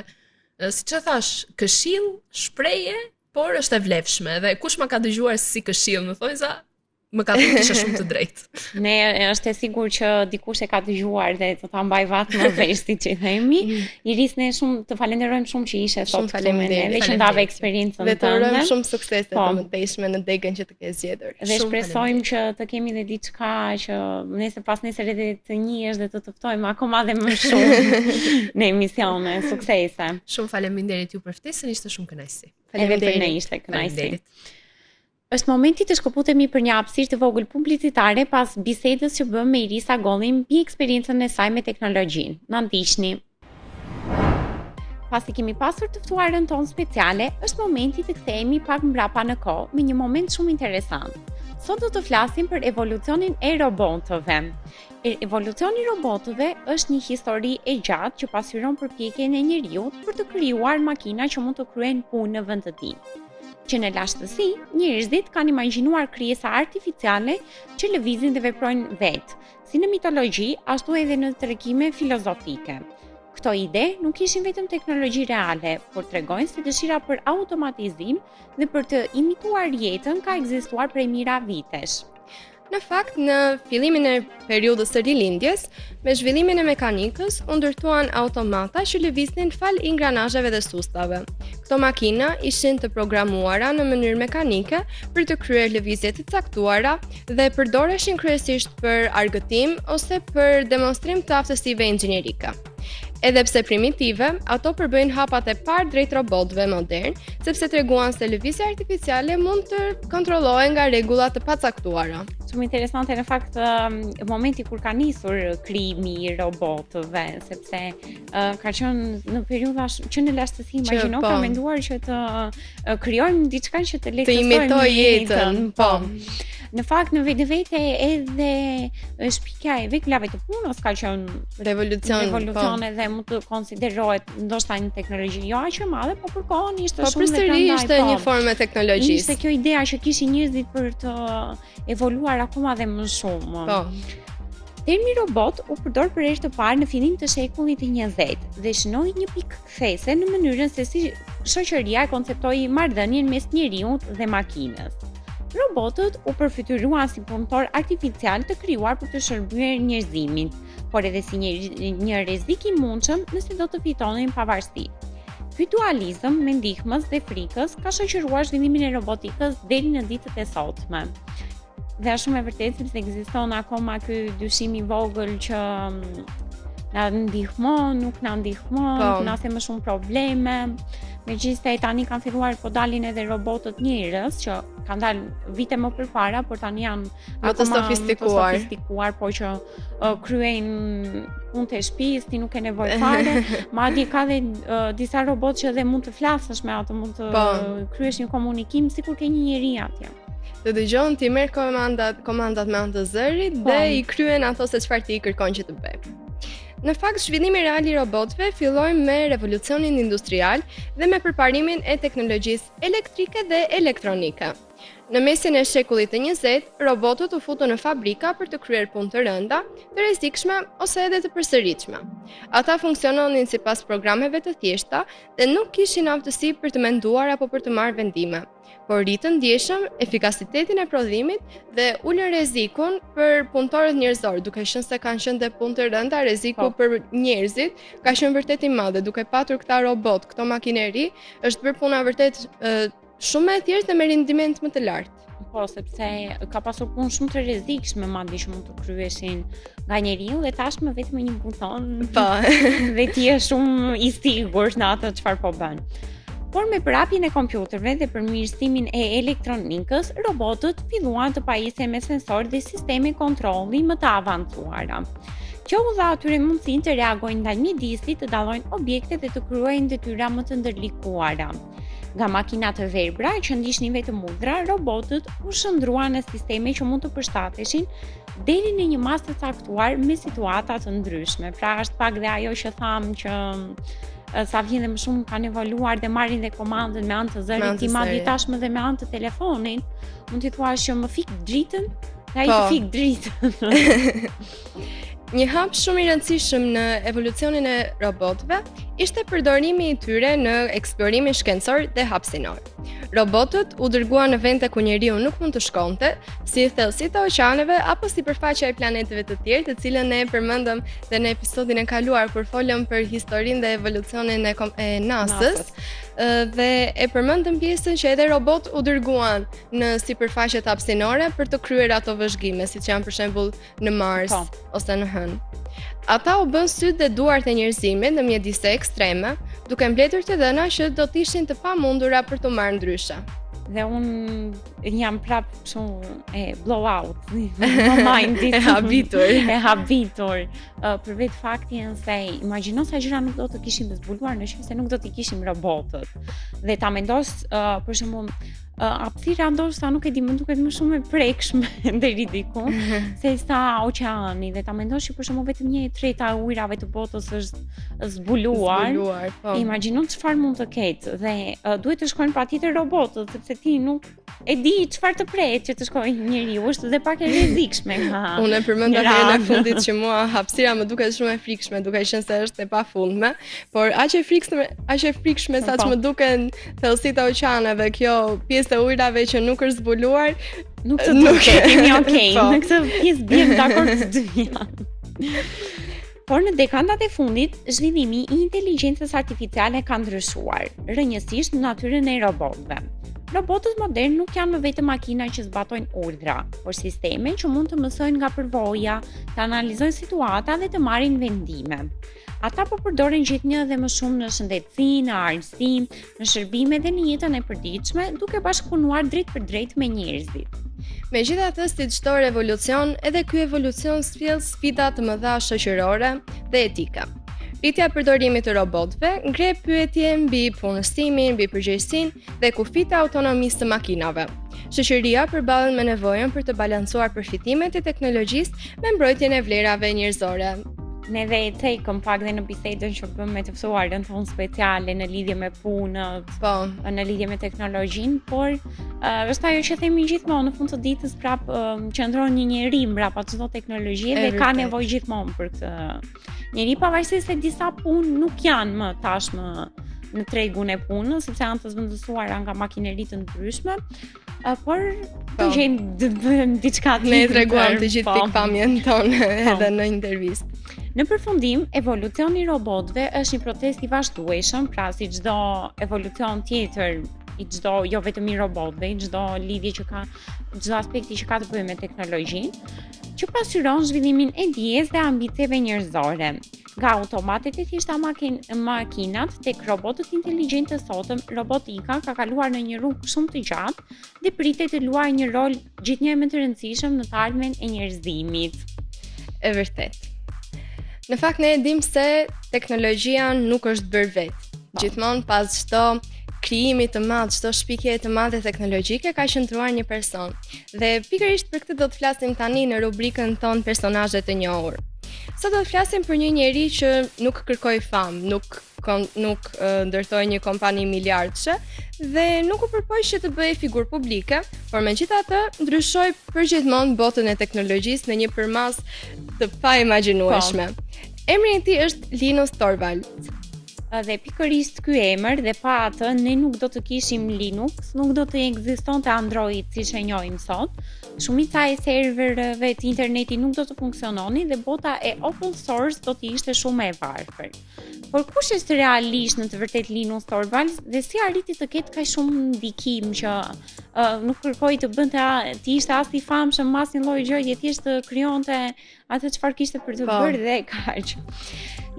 siç e thash, këshill, shprehje, por është e vlefshme dhe kush ma ka dëgjuar si këshill, më thojza më ka thënë kisha shumë të drejtë. Ne është e sigurt që dikush e ka dëgjuar dhe do ta mbaj vat në vesh siç i themi. Iris, ne shumë të falenderojmë shumë që ishe sot këtu me ne dhe që ndave eksperiencën tënde. Dhe të urojmë shumë suksese të mëtejshme në degën që të ke zgjedhur. Dhe shpresojmë që të kemi dhe diçka që nesër pas nesër edhe të njihesh dhe të ftojmë akoma dhe më shumë në emisione. Suksese. Shumë faleminderit ju për ftesën, ishte shumë kënaqësi. Faleminderit, ne ishte kënaqësi. Është momenti të shkëputemi për një hapësirë të vogël publicitare pas bisedës që bëm me Iris Agollin mbi eksperiencën e saj me teknologjinë. Na ndiqni. Pasi kemi pasur të ftuarën tonë speciale, është momenti të kthehemi pak mbrapa në kohë me një moment shumë interesant. Sot do të flasim për evolucionin e robotëve. Evolucioni i robotëve është një histori e gjatë që pasqyron përpjekjen e njeriut për të krijuar makina që mund të kryejnë punë në vend të tij. Që në lashtësi, njerëzit kanë imagjinuar krijesa artificiale që lëvizin dhe veprojnë vetë, si në mitologji, ashtu edhe në tregime filozofike. Këto ide nuk ishin vetëm teknologji reale, por tregojnë se dëshira për automatizim dhe për të imituar jetën ka ekzistuar prej mijëra vitesh. Në fakt, në fillimin e periudhës së rilindjes, me zhvillimin e mekanikës, u ndërtuan automata që lëviznin fal ingranazheve dhe sustave. Këto makina ishin të programuara në mënyrë mekanike për të kryer lëvizje të caktuara dhe përdoreshin kryesisht për argëtim ose për demonstrim të aftësive inxhinierike. Edhe pse primitive, ato përbëjnë hapat e parë drejt robotëve modern, sepse treguan se lëvizja artificiale mund të kontrollohen nga rregulla të pacaktuara. Shumë interesante në fakt momenti kur ka nisur krijimi i robotëve, sepse ka qenë në periudha që në lashtësi imagjino ka menduar që të krijojmë diçka që të lehtësojë jetën. Po. Në fakt në vetvete edhe shpikja e veglave të punës ka qenë revolucion edhe mund të konsiderohet ndoshta një teknologji jo aq e madhe, por për kohën ishte shumë dhe prandaj. Po ishte një formë teknologjisë. Ishte kjo ideja që kishin njerëzit për të evoluar akoma dhe më shumë. Po. Termi robot u përdor për herë të parë në fillim të shekullit të 20 dhe shënoi një pikë kthese në mënyrën se si shoqëria e konceptoi marrëdhënien mes njeriut dhe makinës. Robotët u përfytyruan si punëtor artificial të krijuar për të shërbyer njerëzimin, por edhe si një rrezik i mundshëm nëse do të fitonin pavarësi. Ky dualizëm me ndihmës dhe frikës ka shoqëruar zhvillimin e robotikës deri në ditët e sotme. Dhe është shumë e vërtetë sepse ekziston akoma ky dyshim i vogël që na ndihmon, nuk na ndihmon, na se më shumë probleme. Megjithëse tani kanë filluar po dalin edhe robotët njerëz që kanë dalë vite më përpara, por tani janë më të sofistikuar, por që kryejnë punë të shtëpisë, ti nuk ke nevojë fare. Madje ka dhe disa robotë që edhe mund të flasësh me ato, mund të kryesh një komunikim sikur ke një njerëz atje. Të dëgjon, ti merr komandat me anë të zërit dhe i kryen ato se çfarë ti i kërkon që të bëj. Në fakt, zhvillimi real i robotëve filloi me revolucionin industrial dhe me përparimin e teknologjisë elektrike dhe elektronike. Në mesin e shekullit të 20, robotët u futën në fabrika për të kryer punë të rënda, të rrezikshme ose edhe të përsëritshme. Ata funksiononin sipas programeve të thjeshta dhe nuk kishin aftësi për të menduar apo për të marrë vendime, por rritën ndjeshëm efikasitetin e prodhimit dhe ulën rrezikun për punëtorët njerëzor, duke qenë se kanë qenë dhe punë të rënda, rreziku për njerëzit ka qenë vërtet i madh, duke patur këta robot, këto makineri, është bërë puna vërtet shumë e thjeshtë dhe me rendiment më të lartë. Po, sepse ka pasur punë shumë të rrezikshme madje që mund të kryeshin nga njeriu dhe tashmë vetëm me një buton. Po. Dhe ti je shumë i sigurt në atë çfarë po bën. Por me përhapjen e kompjuterëve dhe përmirësimin e elektronikës, robotët filluan të pajisen me sensorë dhe sisteme kontrolli më të avancuara. Kjo u dha atyre mundësinë të reagojnë ndaj mjedisit, të dallojnë objekte dhe të kryejnë detyra më të ndërlikuara. Nga makina të verbra që ndiqnin vetëm mundra, robotët u shndruan në sisteme që mund të përshtateshin deri në një masë të caktuar me situata të ndryshme. Pra është pak dhe ajo që tham që sa vjen dhe më shumë kanë evoluar dhe marrin dhe komandën me anë të zërit, ti madje tashmë dhe me anë të telefonit, mund t'i thuash që më fik dritën, dhe ai të fik dritën. Një hap shumë i rëndësishëm në evolucionin e robotëve ishte përdorimi i tyre në eksplorimin shkencor dhe hapësinor. Robotët u dërguan në vende ku njeriu nuk mund të shkonte, si thellësitë e oqeaneve apo sipërfaqja e planeteve të tjerë, të cilën ne e përmendëm dhe në episodin e kaluar kur folëm për historinë dhe evolucionin e NASA-s. Dhe e përmendëm pjesën që edhe robot u dërguan në sipërfaqet hapësinore për të kryer ato vëzhgime, siç janë për shembull në Mars ose në Hënë. Ata u bën sytë dhe duart e njerëzimit në mjedise ekstreme, duke mbledhur të dhëna që do të ishin të pamundura për të marrë ndryshe. Dhe unë jam prap shumë e blowout, në mindit, e habitur, për vetë faktin se imagjino sa gjëra nuk do të kishim zbuluar në qoftë se nuk do të kishim robotët. Dhe ta mendos për shembull hapësira ndoshta nuk e di, më duket më shumë e prekshme deri diku se sa oqeani, dhe ta mendosh që për shembull vetëm 1/3 e ujrave të botës është zbuluar. Po. Imagjino çfarë mund të ketë dhe duhet të shkojnë patjetër robotët, sepse ti nuk e di çfarë të pret që të shkojë njeriu, është dhe pak e rrezikshme nga. Unë e përmenda herën e fundit që mua hapësira më duket shumë e frikshme, duke qenë se është e pafundme, por aq e frikshme sa që më duken thellësitë e oqeaneve, kjo pjesë të ujrave që nuk është zbuluar, nuk të duket, jemi okay. Në këtë pjesë bjem dakord të dyja. Por në dekandat e fundit, zhvillimi i inteligjencës artificiale ka ndryshuar, rrënjësisht në natyrën e robotëve. Robotët modern nuk janë më vetëm makina që zbatojnë urdhra, por sisteme që mund të mësojnë nga përvoja, të analizojnë situata dhe të marrin vendime. Ata po përdoren gjithnjë dhe më shumë në shëndetësi, në arsim, në shërbime dhe në jetën e përditshme, duke bashkëpunuar drejt për drejt me njerëzit. Megjithatë, si çdo revolucion, edhe ky evolucion sjell sfida të mëdha shoqërore dhe etike. Rritja e përdorimit të robotëve ngre pyetje mbi punësimin, mbi përgjegjësinë dhe kufijtë e autonomisë të makinave. Shoqëria përballet me nevojën për të balancuar përfitimet e teknologjisë me mbrojtjen e vlerave njerëzore. Ne dhe e cekëm pak dhe në bisedën që bëm me të ftuarën tonë speciale në lidhje me punët, në lidhje me teknologjinë, por është ajo që themi gjithmonë, në fund të ditës prap qëndron një njeri mbrapa çdo teknologjie dhe ka nevojë gjithmonë për këtë njeri, pavarësisht se disa punë nuk janë më tashmë në tregun e punës, sepse janë të zvendësuara nga makineri të ndryshme, por të gjejmë diçka tjetër. Ne treguam të gjithë pikpamjen tonë edhe në intervistë. Në përfundim, evolucioni i robotëve është një proces i vazhdueshëm, pra si çdo evolucion tjetër, i çdo jo vetëm i robotëve, çdo lidhje që ka, çdo aspekti që ka të bëjë me teknologjinë, që pasyron zhvillimin e dijes dhe ambicieve njerëzore. Nga automatet e thjeshta makinat tek robotët inteligjentë të sotëm, robotika ka kaluar në një rrugë shumë të gjatë dhe pritet të luajë një rol gjithnjë më të rëndësishëm në të ardhmen e njerëzimit. E vërtet. Në fakt ne e dim se teknologjia nuk është bërë vetë. Gjithmonë pas çdo krijimi të madh, çdo shpikje të madhe teknologjike ka qëndruar një person. Dhe pikërisht për këtë do të flasim tani në rubrikën tonë personazhet e njohur. Sot do të flasim për një njeri që nuk kërkoi famë, nuk ndërtoi një kompani miliardëshe dhe nuk u përpoq që të bëhej figurë publike, por megjithatë ndryshoi përgjithmonë botën e teknologjisë në një përmas të paimagjinueshme. Emri i tij është Linus Torvalds. Dhe pikërisht ky emër dhe pa atë ne nuk do të kishim Linux, nuk do të ekzistonte Android siç e njohim sot. Shumica e serverëve të internetit nuk do të funksiononin dhe bota e open source do të ishte shumë e varfër. Por kush është realisht në të vërtet Linus Torvalds dhe si arriti të ketë kaq shumë ndikim që nuk kërkoi të bënte të ishte as i famshëm, as një lloj gjëje, thjesht të krijonte atë çfarë kishte për të bërë dhe kaq.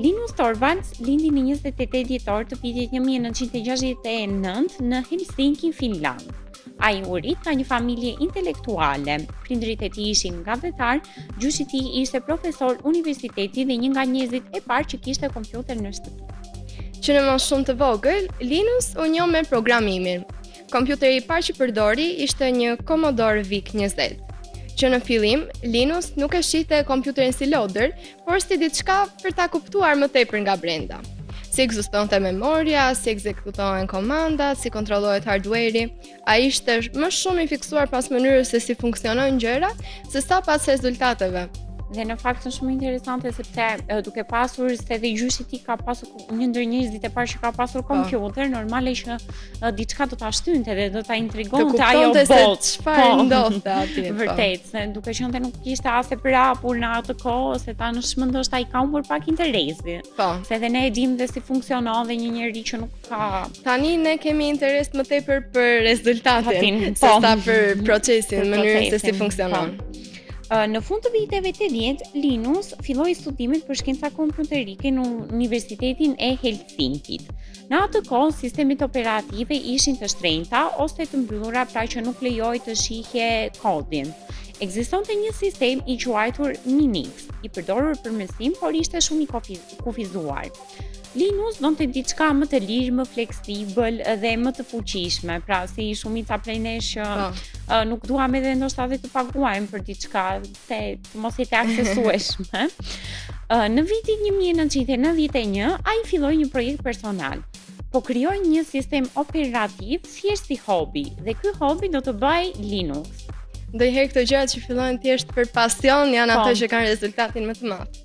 Linus Torvalds lindi në 28 dhjetor të vitit 1969 në Helsinki, Finland. Ai u rit nga një familje intelektuale. Prindrit e tij ishin gazetar, gjyshi i tij ishte profesor universiteti dhe një nga njerëzit e parë që kishte kompjuter në shtëpi. Që në moshë shumë të vogël, Linus u njoh me programimin. Kompjuteri i parë që përdori ishte një Commodore VIC-20. Që në fillim, Linus nuk e shihte kompjuterin si lodër, por si diçka për ta kuptuar më tepër nga brenda. Si ekzistonte memoria, si ekzekutohen komandat, si kontrollohet hardware-i. Ai ishte më shumë i fiksuar pas mënyrës se si funksionojnë gjërat, sesa pas rezultateve. Dhe në fakt është shumë interesante sepse duke pasur se dhe gjyshi i tij ka pasur një ndër njerëzit e parë që ka pasur kompjuter, normale që diçka do ta shtynte dhe do ta intrigonte ajo botë çfarë ndodhte atje. Vërtet, se duke qenë nuk kishte as e prapur në atë kohë, se tani ndoshta i ka humbur pak interesi. Se edhe ne e dimë dhe si funksionon dhe një njerëz që nuk ka. Tani ne kemi interes më tepër për rezultatin, sesa për procesin, mënyrën se si funksionon. Në fund të viteve 80, Linus filloi studimet për shkenca kompjuterike në Universitetin e Helsinkit. Në atë kohë, sistemet operative ishin të shtrenjta ose të mbyllura, pra që nuk lejoi të shihje kodin. Ekzistonte një sistem i quajtur Minix, i përdorur për mësim, por ishte shumë i kufizuar. Linus donte diçka më të lirë, më fleksibël dhe më të fuqishme, pra si shumica prej nesh që nuk duam edhe ndoshta edhe të paguajmë për diçka se mos jetë aksesueshme. Në vitin 1991 ai filloi një projekt personal. Po krijoi një sistem operativ thjesht si hobi dhe ky hobi do të bëhej Linux. Ndonjëherë këto gjërat që fillojnë thjesht për pasion janë ato që kanë rezultatin më të madh.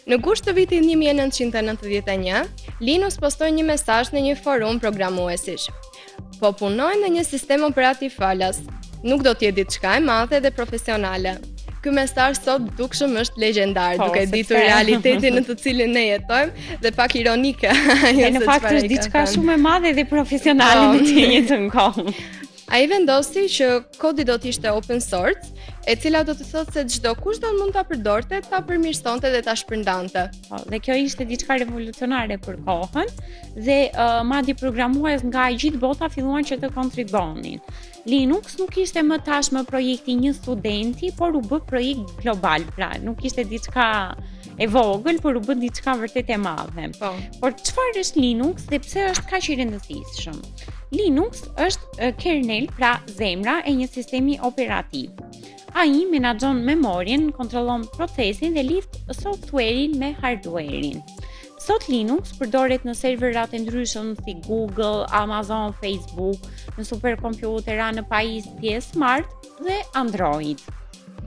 Në gusht të vitit 1991, Linus postoi një mesazh në një forum programuesish. Po punoj në një sistem operativ falas. Nuk do të jetë diçka e madhe dhe profesionale. Ky mesazh sot dukshëm është legjendar, duke ditur realitetin në të cilin ne jetojmë dhe pak ironike. Në fakt është diçka shumë e madhe dhe profesionale në të njëjtën kohë. Ai vendosi që kodi do të ishte open source, e cila do të thotë se çdo kush do mund ta përdorte, ta përmirësonte dhe ta shpërndante. Dhe kjo ishte diçka revolucionare për kohën dhe madje programues nga e gjithë bota filluan që të kontribuonin. Linux nuk ishte më tashmë projekti një studenti, por u bë projekt global, pra nuk ishte diçka e vogël, por u bë diçka vërtet e madhe. Por çfarë është Linux dhe pse është kaq i rëndësishëm? Linux është kernel, pra zemra e një sistemi operativ. Ai menaxhon memorien, kontrollon procesin dhe lidh software-in me hardware-in. Sot Linux përdoret në serverat e ndryshëm si Google, Amazon, Facebook, në superkompjutera, në pajisje smart dhe Android.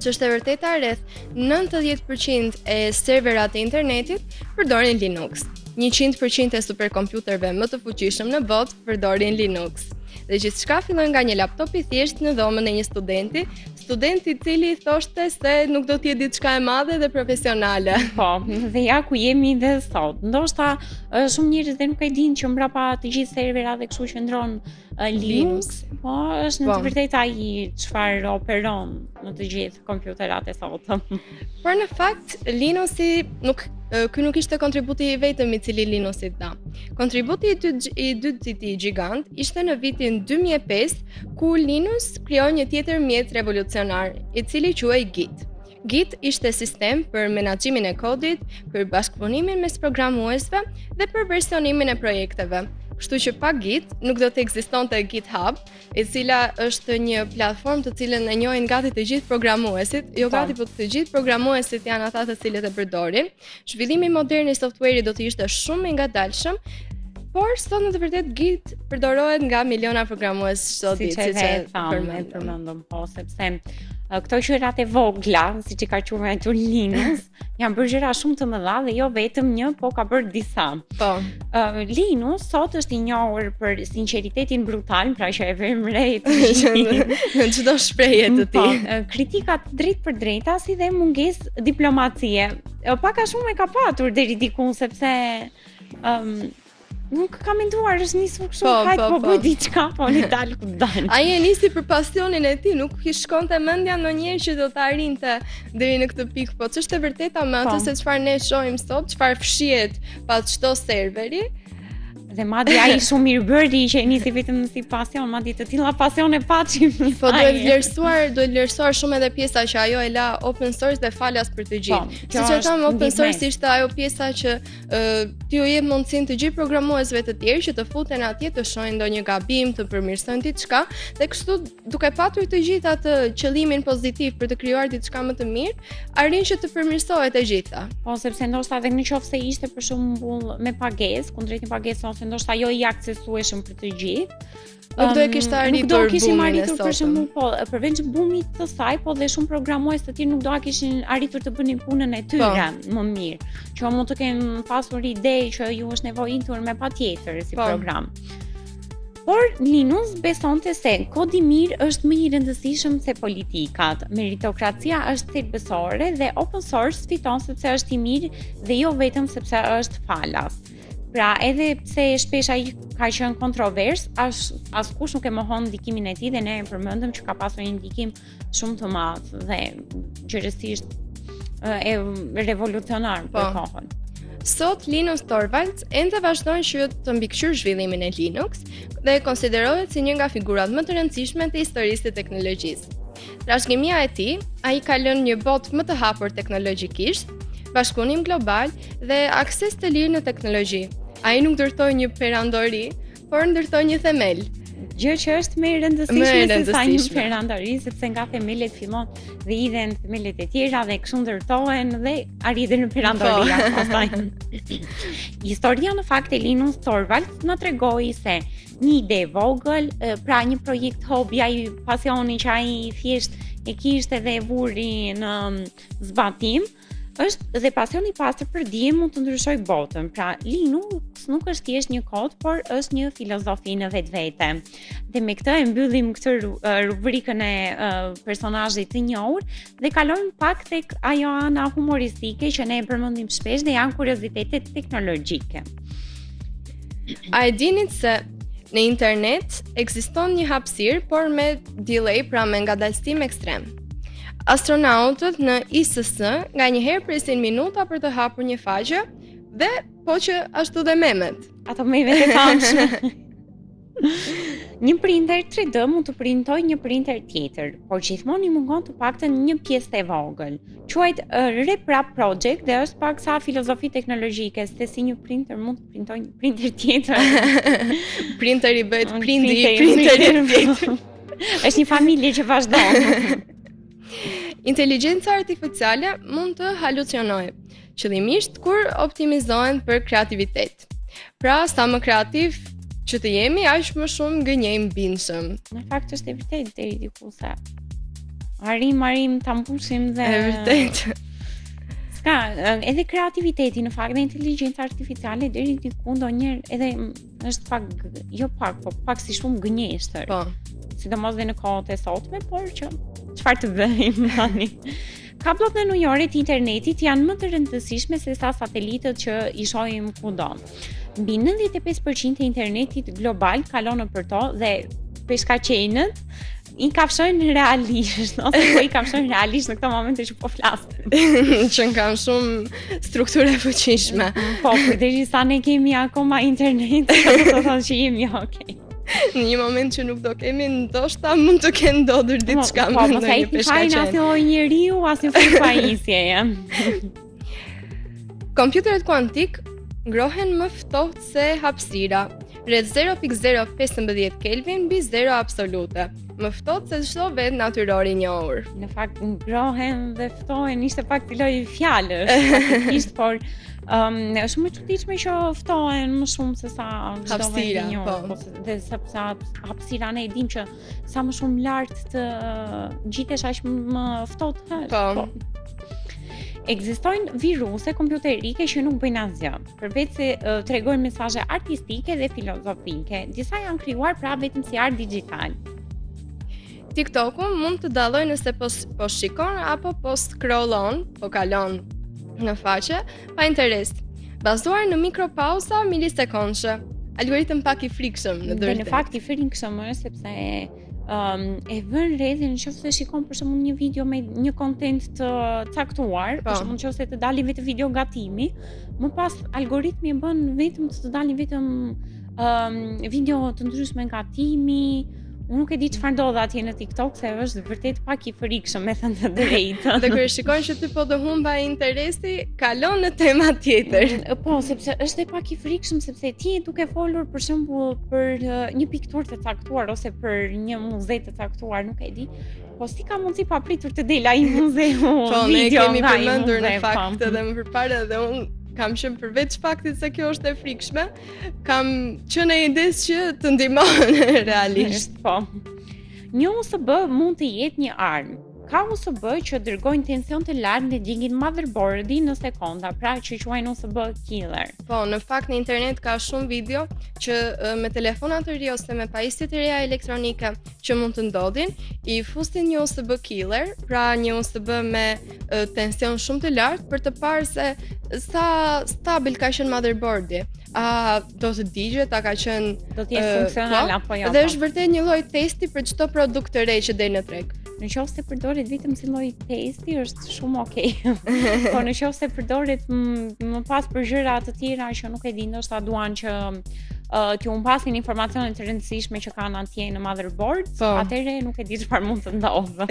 Ç'është e vërteta, rreth 90% e serverat e internetit përdorin Linux. 100% e superkompjuterëve më të fuqishëm në botë përdorin Linux. Dhe gjithçka filloi nga një laptop i thjeshtë në dhomën e një studenti i cili thoshte se nuk do të jetë diçka e madhe dhe profesionale. Dhe ja ku jemi dhe sot. Ndoshta shumë njerëz dhe nuk e dinë që mbrapa të gjithë serverave kështu qëndron Linux, po është në të vërtetë ai çfarë operon në të gjithë kompjuterat e sotëm. Por në fakt Linusi ky nuk ishte kontributi i vetëm i cili Linusi dha. Kontributi i dytë i tij gjigant ishte në vitin 2005 ku Linus krijoi një tjetër mjet revolucionar, i cili quhej Git. Git ishte sistem për menaxhimin e kodit, për bashkëpunimin mes programuesve dhe për versionimin e projekteve. Kështu që pa Git nuk do të ekzistonte GitHub, e cila është një platformë të cilën e njohin gati të gjithë programuesit, jo gati, po të gjithë programuesit janë ata të cilët e përdorin. Zhvillimi modern i software-it do të ishte shumë i ngadalshëm, por sot në të vërtet Git përdorohet nga miliona programues çdo ditë, siç e përmendëm, po, sepse këto gjërat e vogla, siç i ka quajtur Linus, janë bërë gjëra shumë të mëdha dhe jo vetëm një, po ka bërë disa. Po. Linus sot është i njohur për sinqeritetin brutal, pra që e vëmë re në çdo shprehje të tij. Po, kritikat drejt për drejta si dhe mungesë diplomacie. Pak a shumë e ka patur deri diku sepse nuk ka menduar, është nisur kështu, hajt po bëj diçka, po në dal ku dal. Ai e nisi për pasionin e tij, nuk i shkonte mendja ndonjëherë që do të arrinte deri në këtë pikë, po ç'është e vërteta me atë se çfarë ne shohim sot, çfarë fshihet pas çdo serveri. Dhe madje ai shumë mirëbërri që e nisi vetëm si pasion, madje të tilla pasione paçi. Po duhet vlerësuar shumë edhe pjesa që ajo e la open source dhe falas për të gjithë. Siç e tham, open source ishte ajo pjesa që ti u jep mundësinë të gjithë programuesve të tjerë që të futen atje të shohin ndonjë gabim, të përmirësojnë diçka, dhe kështu duke patur të gjithë atë qëllimin pozitiv për të krijuar diçka më të mirë, arrin që të përmirësohet e gjitha. Po sepse ndoshta edhe nëse ishte për shembull me pagesë, kundrejt një pagesë ndoshta jo i aksesueshëm për të gjithë. Nuk do e kishte arritur bumin e sotëm. Për shembull, po, përveç bumit të saj, po dhe shumë programues të tjerë nuk do a kishin arritur të bënin punën e tyre më mirë. Që mund të kenë pasur ide që ju është nevojitur me patjetër si program. Por Linus besonte se kodi mirë është më i rëndësishëm se politikat. Meritokracia është thelbësore dhe open source fiton sepse është i mirë dhe jo vetëm sepse është falas. Pra, edhe pse shpesh ai ka qenë kontrovers, askush nuk e mohon ndikimin e tij dhe ne e përmendëm që ka pasur një ndikim shumë të madh dhe gjërësisht e revolucionar për kohën. Sot Linus Torvalds ende vazhdon që të mbikëqyr zhvillimin e Linux dhe konsiderohet si një nga figurat më të rëndësishme të historisë të teknologjisë. Trashëgimia e tij, ai ka lënë një botë më të hapur teknologjikisht, bashkëpunim global dhe akses të lirë në teknologji. Ai nuk ndërtoi një perandori, por ndërtoi një themel. Gjë që është më e rëndësishme se sa një perandori, sepse nga themelet fillon dhe hidhen themelet e tjera dhe kështu ndërtohen dhe arriten në perandoria pastaj. Historia në fakt e Linus Torvalds na tregoi se një ide vogël, pra një projekt hobi, ai pasioni që ai thjesht e kishte dhe e vuri në zbatim, është dhe pasioni i pastër për dije mund të ndryshojë botën. Pra, Linux nuk është thjesht një kod, por është një filozofi në vetvete. Dhe me këtë e mbyllim këtë rubrikën e personazhit të njohur dhe kalojmë pak tek ajo ana humoristike që ne e përmendim shpesh dhe janë kuriozitetet teknologjike. A e dinit se në internet ekziston një hapësirë, por me delay, pra me ngadalësim ekstrem. Astronautët në ISS nga njëherë presin minuta për të hapur një faqe dhe po që ashtu dhe memet. Ato memet e famshme. Një printer 3D mund të printojë një printer tjetër, por gjithmonë i mungon të paktën një pjesë e vogël. Quhet RePrap Project dhe është paksa filozofi teknologjike, se si një printer mund të printojë një printer tjetër. Printeri bëhet prindi i printerit tjetër. Është një familje që vazhdon. Inteligjenca artificiale mund të halucionojë, qëllimisht kur optimizohen për kreativitet. Pra, sa më kreativ që të jemi, aq më shumë gënjejmë bindshëm. Në fakt është e vërtetë deri diku se arrim ta mbushim dhe e vërtetë. Ska, edhe kreativiteti në fakt dhe inteligjenca artificiale deri diku ndonjëherë edhe është pak si shumë gënjeshtër. Po. Sidomos dhe në kohët e sotme, por që çfarë të bëjmë tani? Kablot në ujore të internetit janë më të rëndësishme se sa satelitët që i shohim kudo. Mbi 95% e internetit global kalon nëpër to dhe peshkaqenët i kafshojnë realisht, ose po i kafshojnë realisht në këto momente që po flasim. Që kanë shumë strukturë fuqishme. Po, përderisa ne kemi akoma internet, do të thonë që jemi okay. Në një moment që nuk do kemi, ndoshta mund të kenë ndodhur diçka me ndonjë peshkaqen. Po, mos ai fajin asnjë njeriu, asnjë fajisje. Kompjuterët kuantik ngrohen më ftohtë se hapësira. rreth 0.015 Kelvin mbi 0 absolute. Më ftohtë se çdo vetë natyror i njohur. Në fakt ngrohen dhe ftohen, ishte pak të loj fjalësh, faktikisht, por është më e çuditshme që ftohen më shumë se sa çdo vetë i njohur, dhe sepse hapësira ne e dim që sa më shumë lart të gjitesh aq më ftohtë Po. Ekzistojnë viruse kompjuterike që nuk bëjnë asgjë, përveç se tregojnë mesazhe artistike dhe filozofike. Disa janë krijuar pra vetëm si art digital. TikToku mund të dallojë nëse po shikon apo po scrollon, po kalon në faqe pa interes, bazuar në mikropauza milisekondshë. Algoritëm pak i frikshëm në Dhe vërtetë. në fakt i frikshëm është sepse e vën re nëse shikon për shembull një video me një content të caktuar, për shembull nëse të dalin vetëm video gatimi, më pas algoritmi e bën vetëm të dalin vetëm video të ndryshme gatimi. Unë nuk e di çfarë ndodh atje në TikTok, se është vërtet pak i frikshëm, me thënë të drejtën. Dhe kur shikon që ti po të humba interesi, kalon në tema tjetër. Po, sepse është e pak i frikshëm, sepse ti duke folur për shembull për një pikturë të caktuar ose për një muze të caktuar, nuk e di. Po si ka mundësi pa pritur të del ai muzeu? Po, ne video kemi nga ai përmendur në muze, fakt edhe më përpara dhe unë kam qenë përveç faktit se kjo është e frikshme, kam qenë e ides që të ndihmon realisht. Po. Një USB mund të jetë një armë. Ka USB që dërgojnë tension të lartë dhe gjigin motherboardi në sekonda, pra që quajnë USB killer. Po, në fakt në internet ka shumë video që me telefonat të ri ose me pajisje të reja elektronike që mund të ndodhin, i fusin një USB killer, pra një USB me tension shumë të lartë për të parë se sa stabil ka qenë motherboardi. A do të digjet, a ka qenë do të jetë funksional apo jo. Dhe është vërtet një lloj testi për çdo produkt të re që del në treg. Në qoftë se përdoret vetëm si lloj testi është shumë okay. Po në qoftë se përdoret më pas për gjëra të tjera që nuk e di, ndoshta duan që t'ju humpasin informacione të rëndësishme që kanë atje në motherboard, atëherë nuk e di çfarë mund të ndodhë.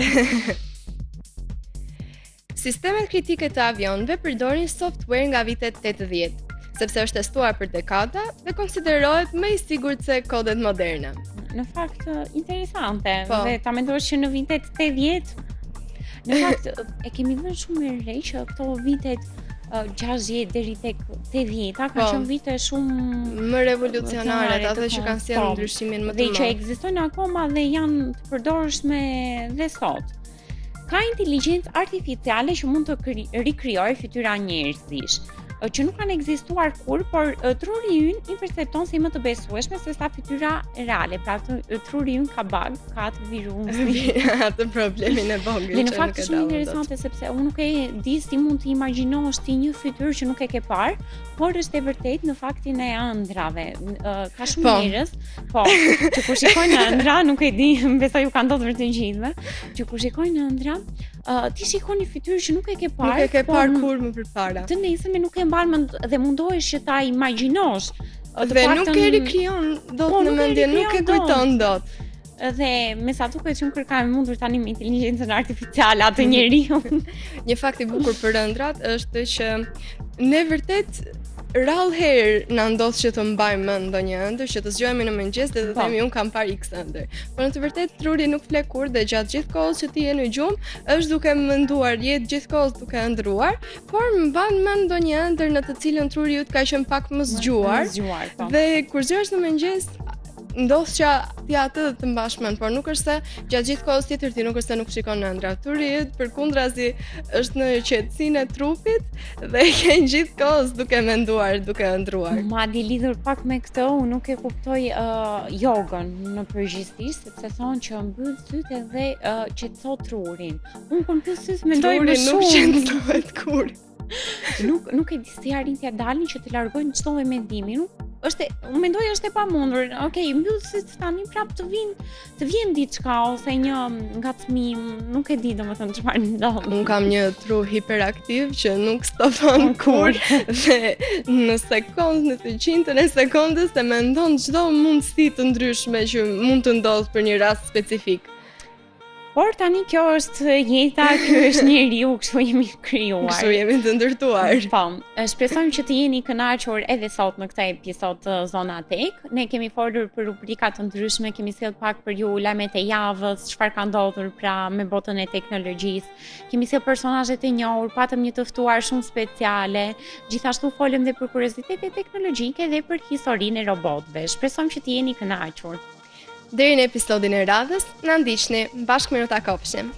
Sistemet kritike të avionëve përdorin software nga vitet 80, sepse është testuar për dekada dhe konsiderohet më i sigurt se kodet moderne. Në fakt, interesante. Dhe ta mendosh që në vitet 80, në fakt e kemi vënë shumë e re që këto vitet 60 deri tek 80-ta kanë qenë vite shumë më revolucionare, ato që kanë sjellë ndryshimin më të madh. Dhe që ekzistojnë akoma dhe janë të përdorshme dhe sot. Ka inteligjencë artificiale që mund të rikrijojë fytyra njerëzish, që nuk kanë ekzistuar kur, por truri ynë i percepton si më të besueshme se sa fytyra reale. Pra truri ynë ka bug, ka atë virusi, atë problemin e vogël. Dhe në fakt është shumë interesante sepse unë nuk e di si mund të imagjinosh ti një fytyrë që nuk e ke parë, por është e vërtet në faktin e ëndrave. Ka shumë njerëz, që kur shikojnë në ëndra, nuk e di, besoj u ka ndodhur të gjithëve, që kur shikojnë në ëndra, ti shikon një fytyrë që nuk e ke parë. Nuk e ke parë kur më përpara. Të nesërme nuk e mban mend dhe mundohesh që ta imagjinosh. Dhe nuk e rikrijon dot në mendje, nuk e kujton dot. Dhe me sa duket që kërkojmë mundur tani me inteligjencën artificiale atë njeriu. Një fakt i bukur për ëndrat është që ne vërtet rrallë herë na ndodh që të mbajmë mend ndonjë ëndër, që të zgjohemi në mëngjes dhe të themi un kam parë X ëndër. Por në të vërtetë truri nuk flet kur dhe gjatë gjithë kohës që ti je në gjumë është duke menduar, je gjithkohës duke ëndruar, por mban mend ndonjë ëndër në të cilën truri jut ka qenë pak më zgjuar. Dhe kur zgjohesh në mëngjes ndodh që ti atë të mbash mend, por nuk është se gjatë gjithë kohës tjetër ti nuk është se nuk shikon në ëndra. Truri yt përkundrazi është në qetësinë e trupit dhe je gjithë kohës duke menduar, duke ëndruar. Madje lidhur pak me këtë, unë nuk e kuptoj jogën në përgjithësi, sepse thonë që mbyll sytë dhe qetëso trurin. Unë kur mbyll sytë mendoj më shumë. Truri nuk qetësohet kur. Nuk e di si arrin t'ia dalin që të largojnë çdo lloj mendimi. Unë mendoj është e pamundur. Okej, mbyll syt tani prap të vjen diçka ose një ngacmim, nuk e di domethënë çfarë ndodh. Unë kam një tru hiperaktiv që nuk stopon kur dhe në sekondë, në të qindën e sekondës e mendon çdo mundësi të ndryshme që mund të ndodhë për një rast specifik. Por tani kjo është jeta, ky është njeriu, kështu jemi krijuar. Kështu jemi të ndërtuar. Po, shpresojmë që të jeni kënaqur edhe sot në këtë episod të Zona Tech. Ne kemi folur për rubrika të ndryshme, kemi sjell pak për ju lajmet e javës, çfarë ka ndodhur pra me botën e teknologjisë. Kemi sjell personazhet e njohur, patëm një të ftuar shumë speciale. Gjithashtu folëm dhe për kuriozitete teknologjike dhe për historinë e robotëve. Shpresojmë që të jeni kënaqur. Deri në episodin e radhës, na ndiqni, bashkë me u takofshim.